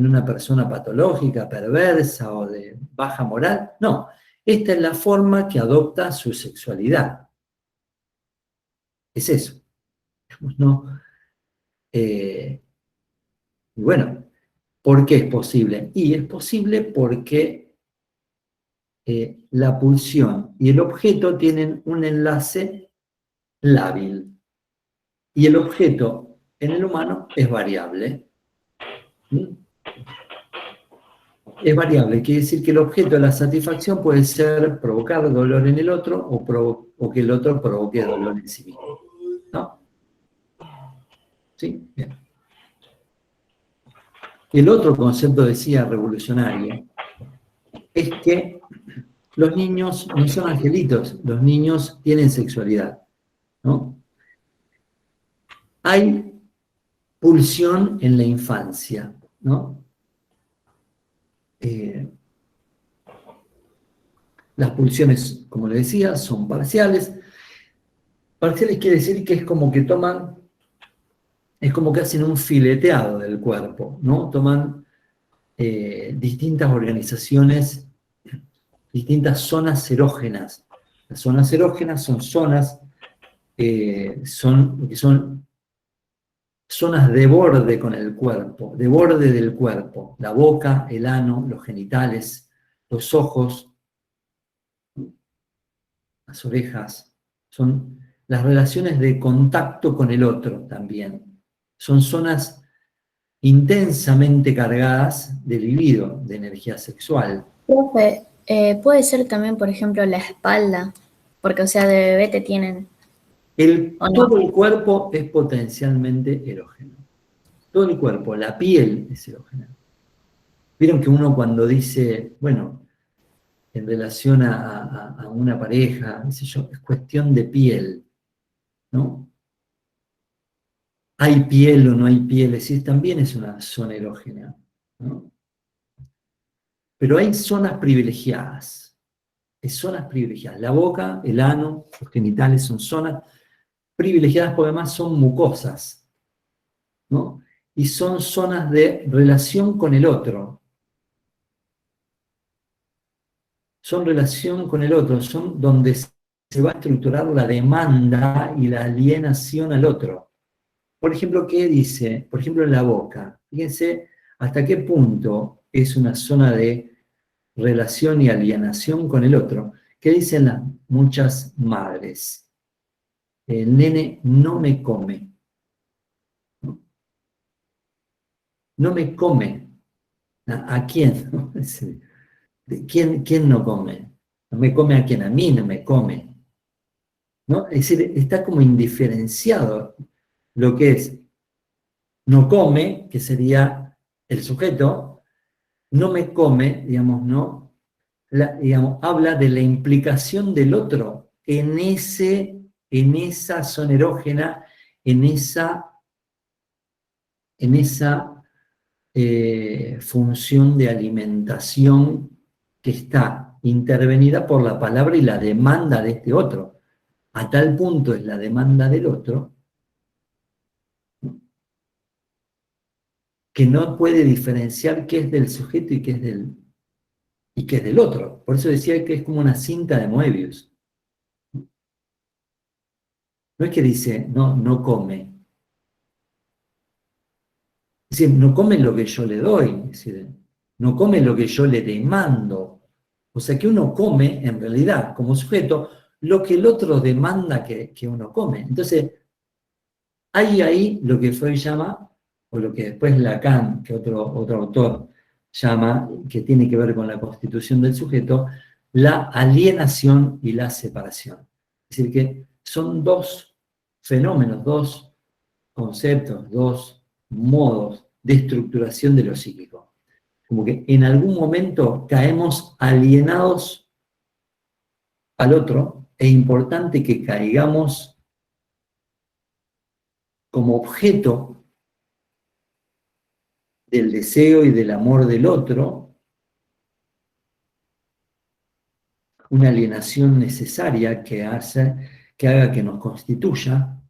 una persona patológica, perversa o de baja moral. No, esta es la forma que adopta su sexualidad. Es eso. ¿No? Y bueno, ¿por qué es posible? Y es posible porque la pulsión y el objeto tienen un enlace lábil. Y el objeto en el humano es variable. ¿Mm? Es variable, quiere decir que el objeto de la satisfacción puede ser provocar dolor en el otro o que el otro provoque dolor en sí mismo. ¿No? ¿Sí? Bien. El otro concepto, decía, revolucionario, es que los niños no son angelitos, los niños tienen sexualidad, ¿no? Hay pulsión en la infancia, ¿no? Las pulsiones, como le decía, son parciales. Parciales quiere decir que es como que toman, es como que hacen un fileteado del cuerpo, ¿no? Toman distintas organizaciones, distintas zonas erógenas. Las zonas erógenas son zonas, son zonas de borde con el cuerpo, de borde del cuerpo. La boca, el ano, los genitales, los ojos, las orejas, son las relaciones de contacto con el otro también. Son zonas intensamente cargadas de libido, de energía sexual. Profe, puede ser también, por ejemplo, la espalda, porque, o sea, de bebé te tienen. ¿O no? Todo el cuerpo es potencialmente erógeno. Todo el cuerpo, la piel es erógena. Vieron que uno cuando dice, bueno, en relación a una pareja, qué sé yo, es cuestión de piel, ¿no? ¿Hay piel o no hay piel? Es decir, también es una zona erógena, ¿no? Pero hay zonas privilegiadas. Es zonas privilegiadas. La boca, el ano, los genitales son zonas privilegiadas porque además son mucosas, ¿no? Y son zonas de relación con el otro. Son relación con el otro, son donde se va a estructurar la demanda y la alienación al otro. Por ejemplo, ¿qué dice? Por ejemplo, en la boca. Fíjense hasta qué punto es una zona de relación y alienación con el otro. ¿Qué dicen las muchas madres? El nene no me come. No me come. ¿A quién? ¿Quién no come? ¿No me come a quién? A mí no me come. ¿No? Es decir, está como indiferenciado lo que es no come, que sería el sujeto, no me come, digamos, no, digamos, habla de la implicación del otro en esa zona erógena, en esa función de alimentación que está intervenida por la palabra y la demanda de este otro. A tal punto es la demanda del otro que no puede diferenciar qué es del sujeto y qué es del otro. Por eso decía que es como una cinta de Moebius. No es que dice, no come. Es decir, no come lo que yo le doy. Es decir, no come lo que yo le demando. O sea que uno come, en realidad, como sujeto, lo que el otro demanda que uno come. Entonces, hay ahí lo que Freud llama, o lo que después Lacan, que otro autor llama, que tiene que ver con la constitución del sujeto, la alienación y la separación. Es decir, que son dos fenómenos, dos conceptos, dos modos de estructuración de lo psíquico. Como que en algún momento caemos alienados al otro, es importante que caigamos como objeto del deseo y del amor del otro, una alienación necesaria que haga que nos constituya,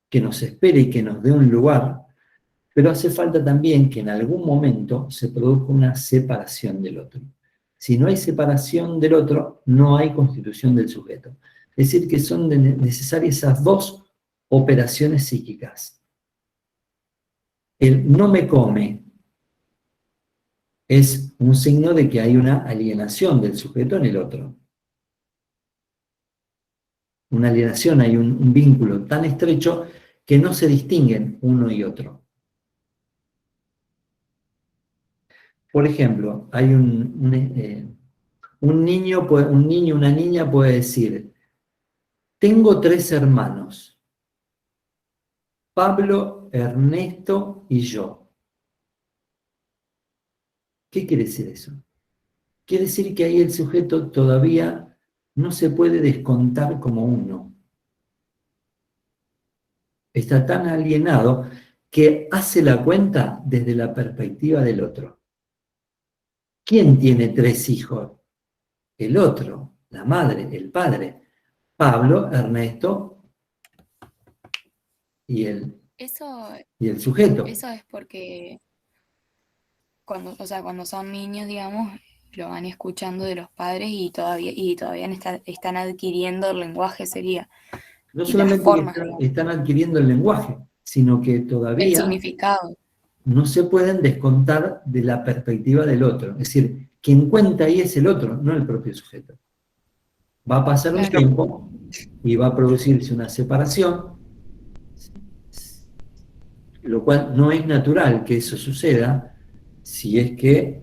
que nos espere y que nos dé un lugar, pero hace falta también que en algún momento se produzca una separación del otro. Si no hay separación del otro, no hay constitución del sujeto. Es decir, que son necesarias esas dos operaciones psíquicas. El no me come es un signo de que hay una alienación del sujeto en el otro. Una alienación, hay un vínculo tan estrecho que no se distinguen uno y otro. Por ejemplo, hay un niño, una niña puede decir, tengo 3 hermanos, Pablo, Ernesto y yo. ¿Qué quiere decir eso? Quiere decir que ahí el sujeto todavía no se puede descontar como uno. Está tan alienado que hace la cuenta desde la perspectiva del otro. ¿Quién tiene 3 hijos? El otro, la madre, el padre. Pablo, Ernesto y el sujeto. Eso es porque cuando son niños, digamos, lo van escuchando de los padres y todavía están adquiriendo el lenguaje, sería. No Y las solamente formas, están adquiriendo el lenguaje, sino que el todavía significado. no se pueden descontar de la perspectiva del otro. Es decir, quien cuenta ahí es el otro, no el propio sujeto. Va a pasar un tiempo y va a producirse una separación, lo cual no es natural que eso suceda. Si es que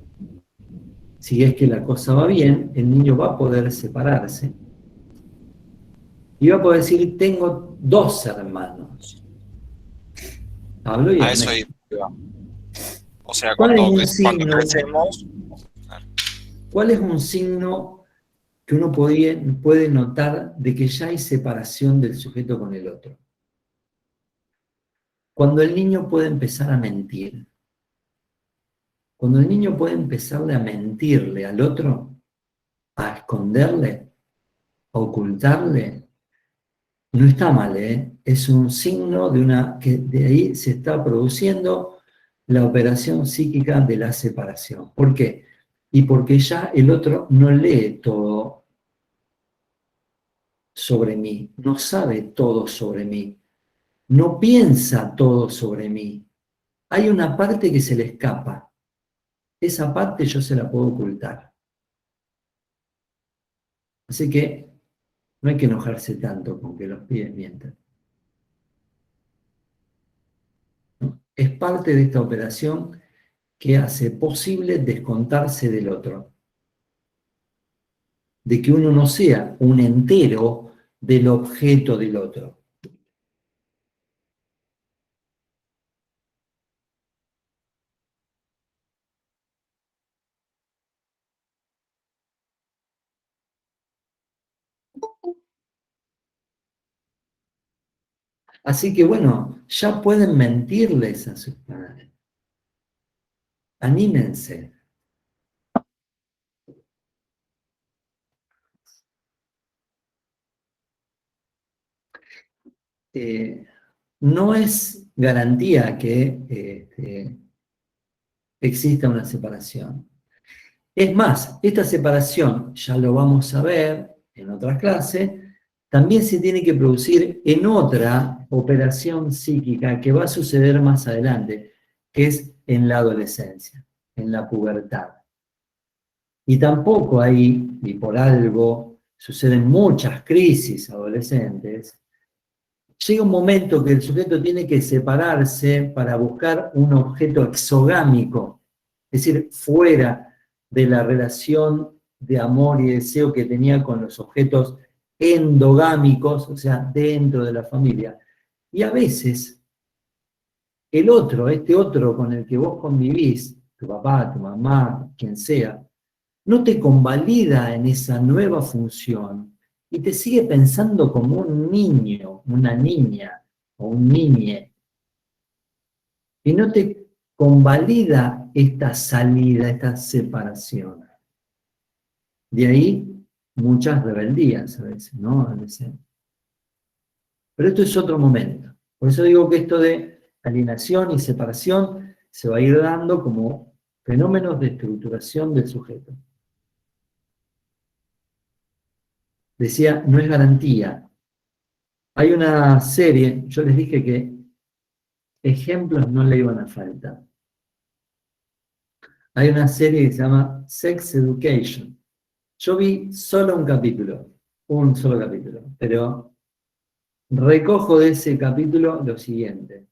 la cosa va bien, el niño va a poder separarse y va a poder decir, tengo 2 hermanos, Pablo y A eso Ernesto. iba. O sea, ¿Cuál cuando es un signo? crecemos, ¿Cuál es un signo que uno puede notar de que ya hay separación del sujeto con el otro? Cuando el niño puede empezar a mentir. Cuando el niño puede empezarle a mentirle al otro, a esconderle, a ocultarle, no está mal, ¿eh? Es un signo que de ahí se está produciendo la operación psíquica de la separación. ¿Por qué? Y porque ya el otro no lee todo sobre mí, no sabe todo sobre mí, no piensa todo sobre mí. Hay una parte que se le escapa. Esa parte yo se la puedo ocultar. Así que no hay que enojarse tanto con que los pibes mientan. ¿No? Es parte de esta operación que hace posible descontarse del otro. De que uno no sea un entero del objeto del otro. Así que bueno, ya pueden mentirles a sus padres. Anímense. No es garantía que exista una separación. Es más, esta separación, ya lo vamos a ver en otras clases, también se tiene que producir en otra operación psíquica que va a suceder más adelante, que es en la adolescencia, en la pubertad. Y tampoco ahí, y por algo, suceden muchas crisis adolescentes, llega un momento que el sujeto tiene que separarse para buscar un objeto exogámico, es decir, fuera de la relación de amor y deseo que tenía con los objetos endogámicos, o sea, dentro de la familia. Y a veces, el otro, este otro con el que vos convivís, tu papá, tu mamá, quien sea, no te convalida en esa nueva función y te sigue pensando como un niño, una niña o un niñe. Y no te convalida esta salida, esta separación. De ahí muchas rebeldías a veces, ¿no? A veces. Pero esto es otro momento. Por eso digo que esto de alienación y separación se va a ir dando como fenómenos de estructuración del sujeto. Decía, no es garantía. Hay una serie, yo les dije que ejemplos no le iban a faltar. Hay una serie que se llama Sex Education. Yo vi solo un solo capítulo, pero recojo de ese capítulo lo siguiente.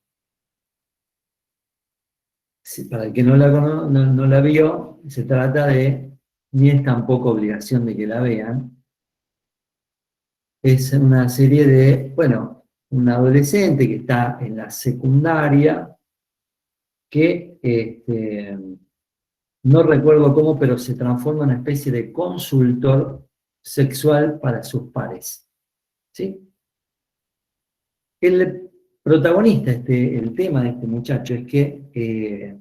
Para el que no la vio, se trata de, ni es tampoco obligación de que la vean, es una serie de, bueno, un adolescente que está en la secundaria, que no recuerdo cómo, pero se transforma en una especie de consultor sexual para sus pares. ¿Sí? El protagonista, el tema de este muchacho es que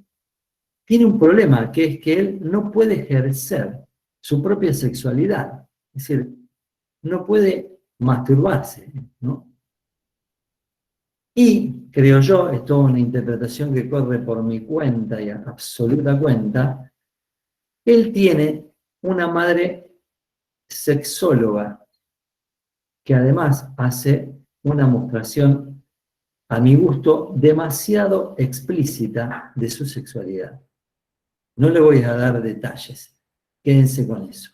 tiene un problema, que es que él no puede ejercer su propia sexualidad. Es decir, no puede masturbarse, ¿no? Y, creo yo, es toda una interpretación que corre por mi cuenta y absoluta cuenta, él tiene una madre sexóloga que además hace una mostración, a mi gusto, demasiado explícita de su sexualidad. No le voy a dar detalles, quédense con eso.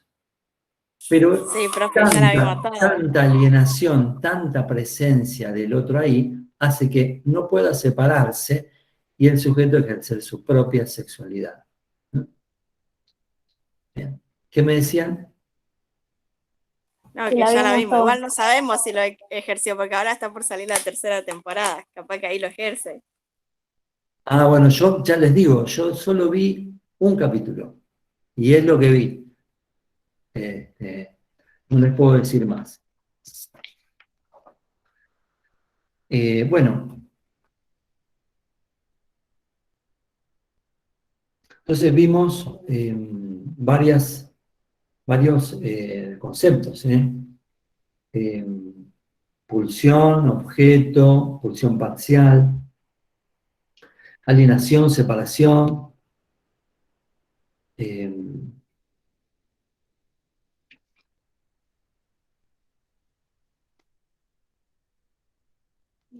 Pero Sí, profe, ya la vimos toda. tanta alienación, tanta presencia del otro ahí, hace que no pueda separarse y el sujeto ejercer su propia sexualidad. Bien. ¿Qué me decían? No, Que que la ya la vimos vimos. todos. Igual no sabemos si lo ejerció, porque ahora está por salir la tercera temporada. Capaz que ahí lo ejerce. Ah, bueno, yo ya les digo, yo solo vi un capítulo y es lo que vi. No les puedo decir más. Bueno, entonces vimos varios conceptos. Pulsión, objeto, pulsión parcial, alienación, separación.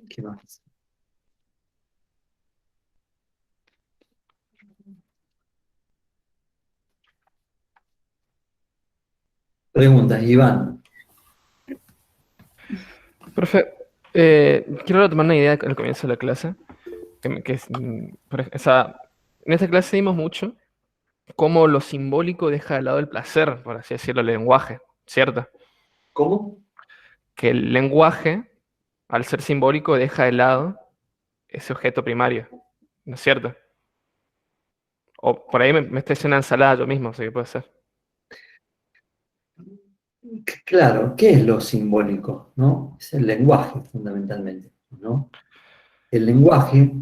¿Qué más? Preguntas, Iván. Profe, quiero retomar una idea al comienzo de la clase. O sea, en esta clase vimos mucho cómo lo simbólico deja de lado el placer, por así decirlo, el lenguaje, ¿cierto? ¿Cómo? Que el lenguaje, al ser simbólico, deja de lado ese objeto primario, ¿no es cierto? O por ahí me estoy haciendo una ensalada yo mismo, así que puede ser. Claro, ¿qué es lo simbólico? ¿No? Es el lenguaje, fundamentalmente, ¿no? El lenguaje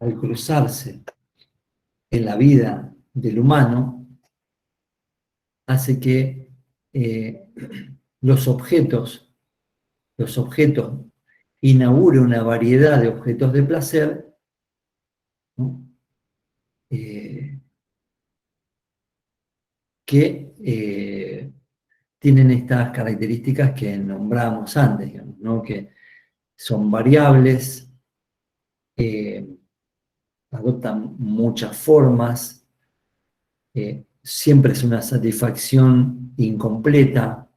al cruzarse en la vida del humano, hace que los objetos inauguren una variedad de objetos de placer, ¿no? Que tienen estas características que nombramos antes, digamos, ¿no? Que son variables, adoptan muchas formas, siempre es una satisfacción incompleta,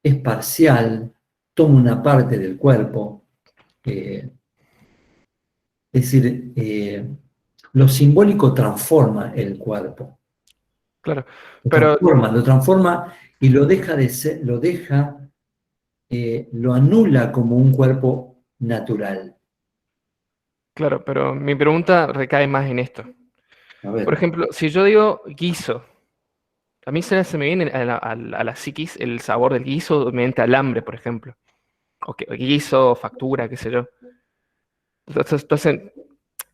es parcial, toma una parte del cuerpo. Es decir, lo simbólico transforma el cuerpo. Claro, Lo transforma y lo deja de ser, lo anula como un cuerpo natural. Claro, pero mi pregunta recae más en esto. A ver. Por ejemplo, si yo digo guiso, a mí se me viene a la psiquis el sabor del guiso mediante alambre, por ejemplo. O guiso, factura, qué sé yo. Entonces,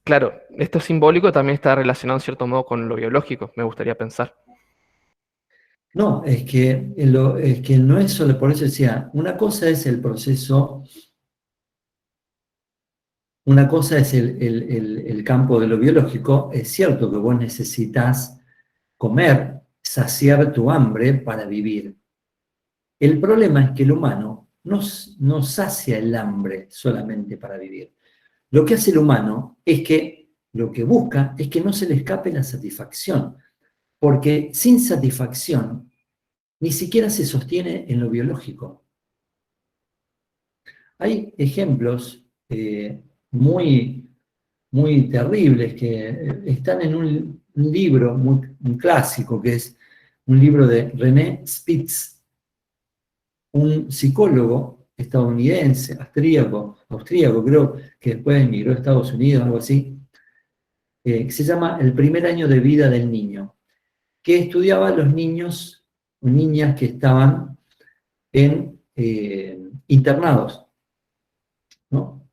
claro, esto simbólico también está relacionado en cierto modo con lo biológico, me gustaría pensar. No, es que no es solo, por eso decía, una cosa es el proceso, una cosa es el campo de lo biológico. Es cierto que vos necesitas comer, saciar tu hambre para vivir. El problema es que el humano no sacia el hambre solamente para vivir. Lo que hace el humano es que lo que busca es que no se le escape la satisfacción, porque sin satisfacción ni siquiera se sostiene en lo biológico. Hay ejemplos muy, muy terribles que están en un libro un clásico, que es un libro de René Spitz, un psicólogo estadounidense, austríaco, creo que después emigró a Estados Unidos, algo así, que se llama El primer año de vida del niño, que estudiaba a los niños o niñas que estaban en internados, ¿no?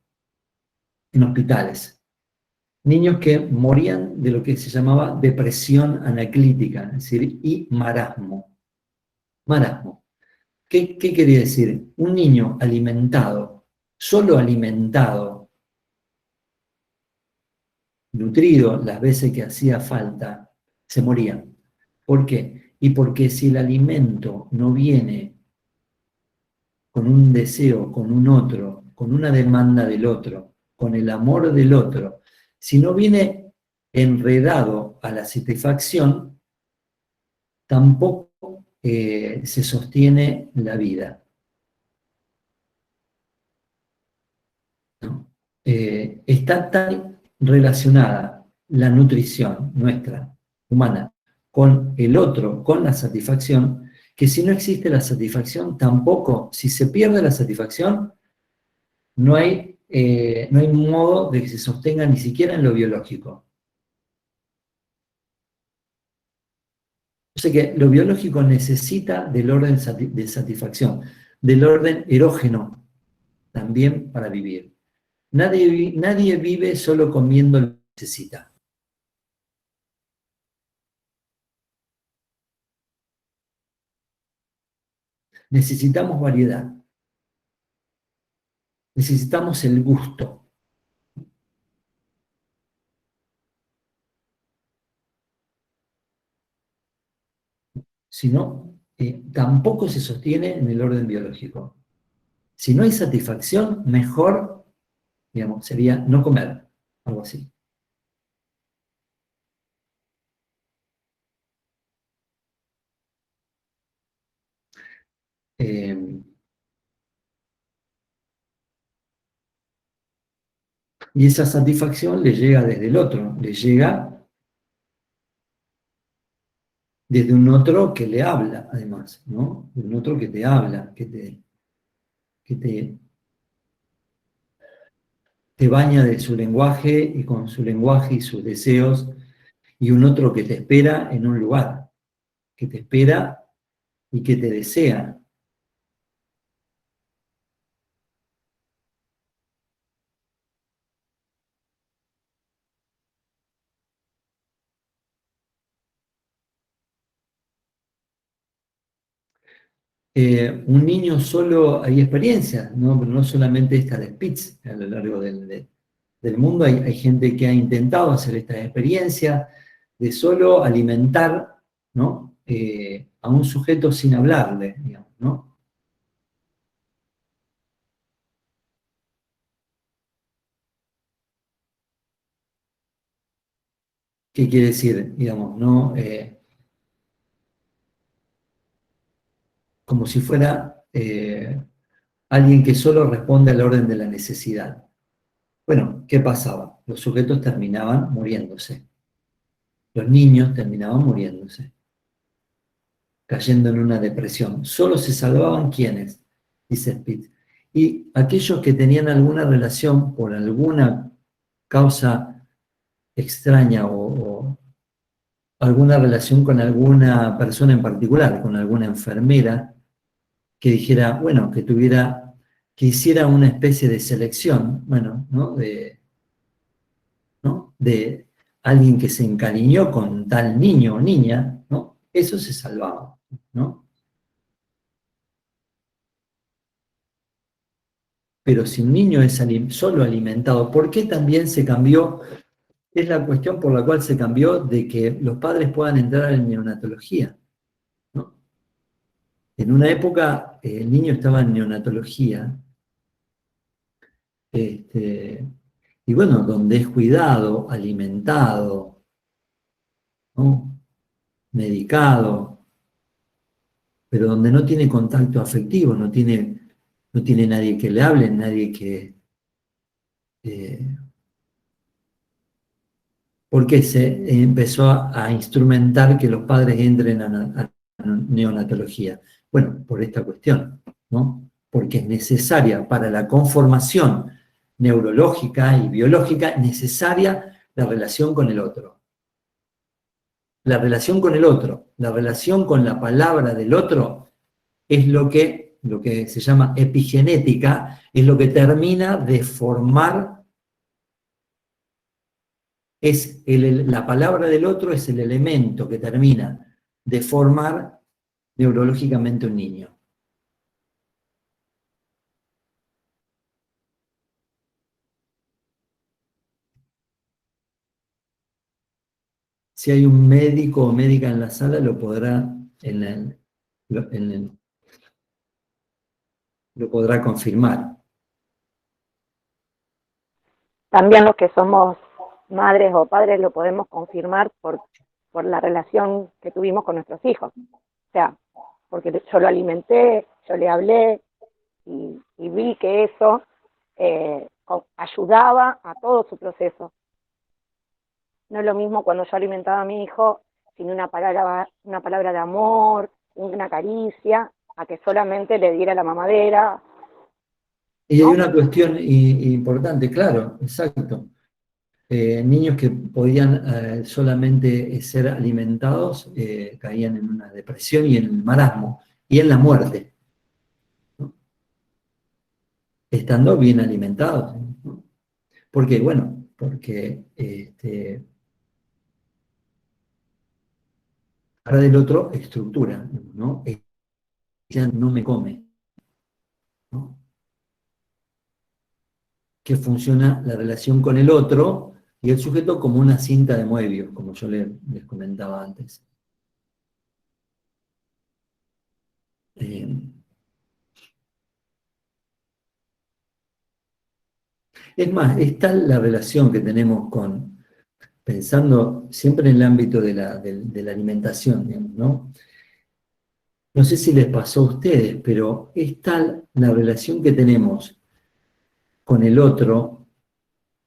En hospitales. Niños que morían de lo que se llamaba depresión anaclítica, es decir, y marasmo. Marasmo. ¿Qué quería decir? Un niño alimentado, solo alimentado, nutrido las veces que hacía falta, se moría. ¿Por qué? Y porque si el alimento no viene con un deseo, con un otro, con una demanda del otro, con el amor del otro, si no viene enredado a la satisfacción, tampoco se sostiene la vida. ¿No? Está tan relacionada la nutrición nuestra, humana, con el otro, con la satisfacción, que si no existe la satisfacción, tampoco, si se pierde la satisfacción, no hay modo de que se sostenga ni siquiera en lo biológico. O sea que lo biológico necesita del orden de satisfacción, del orden erógeno también para vivir. Nadie vive solo comiendo lo que necesita. Necesitamos variedad. Necesitamos el gusto. Si no, tampoco se sostiene en el orden biológico. Si no hay satisfacción, mejor, digamos, sería no comer, algo así. Y esa satisfacción le llega desde el otro, le llega desde un otro que le habla, además, ¿no? De un otro que te habla, que te baña de su lenguaje y con su lenguaje y sus deseos, y un otro que te espera en un lugar, que te espera y que te desea. Un niño solo, hay experiencias, ¿no? Pero no solamente esta de Spitz, a lo largo del mundo hay gente que ha intentado hacer esta experiencia de solo alimentar, ¿no? A un sujeto sin hablarle, digamos, ¿no? ¿Qué quiere decir? Digamos, ¿no? Como si fuera alguien que solo responde al orden de la necesidad. Bueno, ¿qué pasaba? Los sujetos terminaban muriéndose. Los niños terminaban muriéndose, cayendo en una depresión. Solo se salvaban ¿quiénes? Dice Spitz. Y aquellos que tenían alguna relación por alguna causa extraña o alguna relación con alguna persona en particular, con alguna enfermera, que dijera, bueno, que hiciera una especie de selección, bueno, ¿no? De alguien que se encariñó con tal niño o niña, ¿no? Eso se salvaba, ¿no? Pero si un niño es solo alimentado, ¿por qué también se cambió? Es la cuestión por la cual se cambió de que los padres puedan entrar en neonatología, ¿no? En una época el niño estaba en neonatología, y Y bueno, donde es cuidado, alimentado, ¿no? Medicado, pero donde no tiene contacto afectivo, no tiene nadie que le hable, nadie que... porque se empezó a instrumentar que los padres entren a neonatología. Bueno, por esta cuestión, ¿no? Porque es necesaria para la conformación neurológica y biológica, necesaria la relación con el otro. La relación con el otro, la relación con la palabra del otro, es lo que se llama epigenética, es lo que termina de formar, la palabra del otro es el elemento que termina de formar neurológicamente un niño. Si hay un médico o médica en la sala, lo podrá lo podrá confirmar. También los que somos madres o padres lo podemos confirmar por la relación que tuvimos con nuestros hijos. O sea, porque yo lo alimenté, yo le hablé y vi que eso ayudaba a todo su proceso. No es lo mismo cuando yo alimentaba a mi hijo sin una palabra de amor, una caricia, a que solamente le diera la mamadera. Y hay una cuestión importante, claro, exacto. Niños que podían solamente ser alimentados caían en una depresión y en el marasmo y en la muerte, ¿no? Estando bien alimentados, ¿no? ¿Por qué? Bueno, porque para del otro estructura, ¿no? Ella no me come, ¿no? Que funciona la relación con el otro y el sujeto como una cinta de Moebius, como yo les comentaba antes. Es más, es tal la relación que tenemos pensando siempre en el ámbito de la alimentación, digamos, ¿no? No sé si les pasó a ustedes, pero es tal la relación que tenemos con el otro,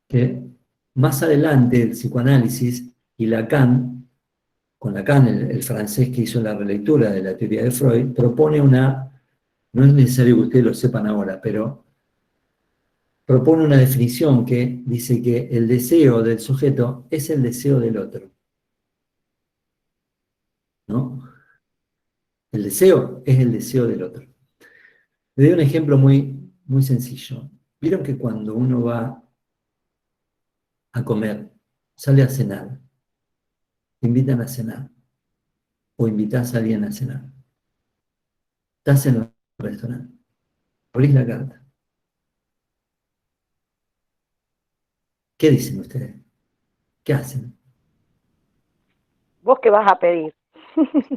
que más adelante el psicoanálisis y Lacan, con Lacan, el francés que hizo la relectura de la teoría de Freud, propone no es necesario que ustedes lo sepan ahora, pero propone una definición que dice que el deseo del sujeto es el deseo del otro, ¿no? El deseo es el deseo del otro. Le doy un ejemplo muy, muy sencillo. ¿Vieron que cuando uno va a comer, sale a cenar, te invitan a cenar, o invitas a alguien a cenar? Estás en un restaurante, abrís la carta. ¿Qué dicen ustedes? ¿Qué hacen? ¿Vos qué vas a pedir?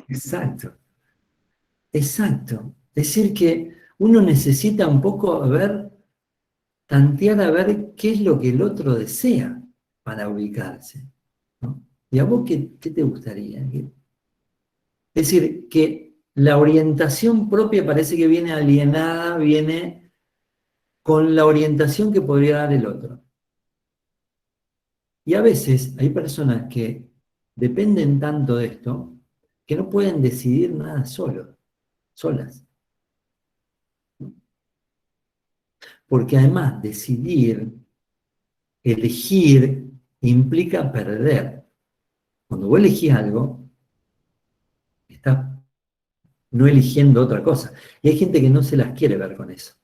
Exacto. Exacto. Es decir que uno necesita un poco tantear a ver qué es lo que el otro desea para ubicarse, ¿no? ¿Y a vos qué te gustaría? Es decir, que la orientación propia parece que viene alienada, viene con la orientación que podría dar el otro. Y a veces hay personas que dependen tanto de esto que no pueden decidir nada solas. Porque además decidir, elegir, implica perder. Cuando vos elegís algo, estás no eligiendo otra cosa. Y hay gente que no se las quiere ver con eso.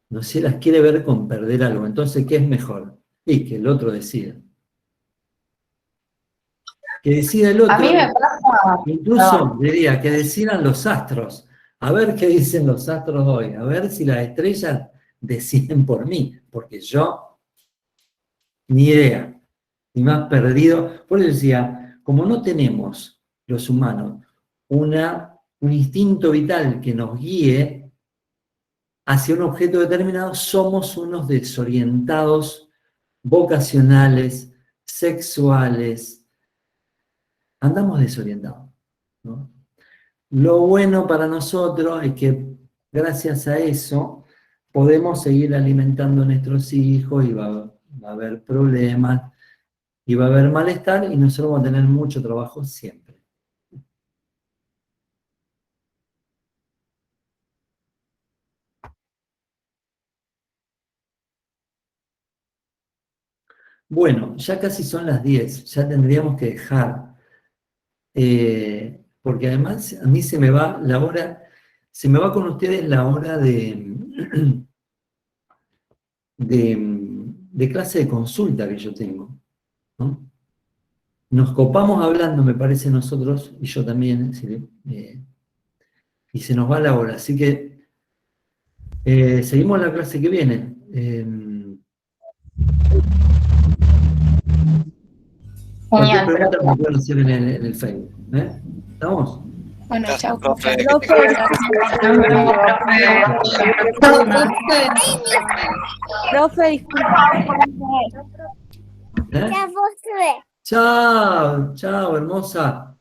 No se las quiere ver con perder algo. Entonces, ¿qué es mejor? Y que el otro decida. Que decida el otro. A mí me pasa... Incluso diría que decidan los astros. A ver qué dicen los astros hoy. A ver si las estrellas deciden por mí. Porque yo, ni idea. Ni más perdido. Por eso decía, como no tenemos los humanos un instinto vital que nos guíe, hacia un objeto determinado, somos unos desorientados, vocacionales, sexuales. Andamos desorientados, ¿no? Lo bueno para nosotros es que gracias a eso podemos seguir alimentando a nuestros hijos y va a haber problemas y va a haber malestar y nosotros vamos a tener mucho trabajo siempre. Bueno, ya casi son las 10, ya tendríamos que dejar. Porque además a mí se me va la hora, se me va con ustedes la hora de clase de consulta que yo tengo, ¿no? Nos copamos hablando, me parece, nosotros, y yo también, y se nos va la hora, así que seguimos la clase que viene. Cualquier pregunta me pueden hacer en el Facebook. ¿Estamos? Bueno, chao, profe. Profe, disculpe. Chao, chao, hermosa.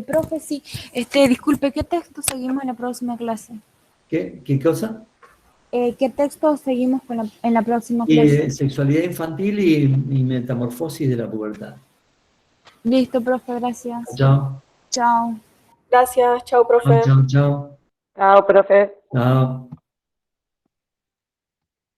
Profe, sí. Disculpe, ¿qué texto seguimos en la próxima clase? ¿Qué cosa? ¿Qué texto seguimos en la próxima clase? Sexualidad infantil y metamorfosis de la pubertad. Listo, profe, gracias. Chao. Chao. Gracias, chao, profe. Chao, chao. Chao, profe. Chao.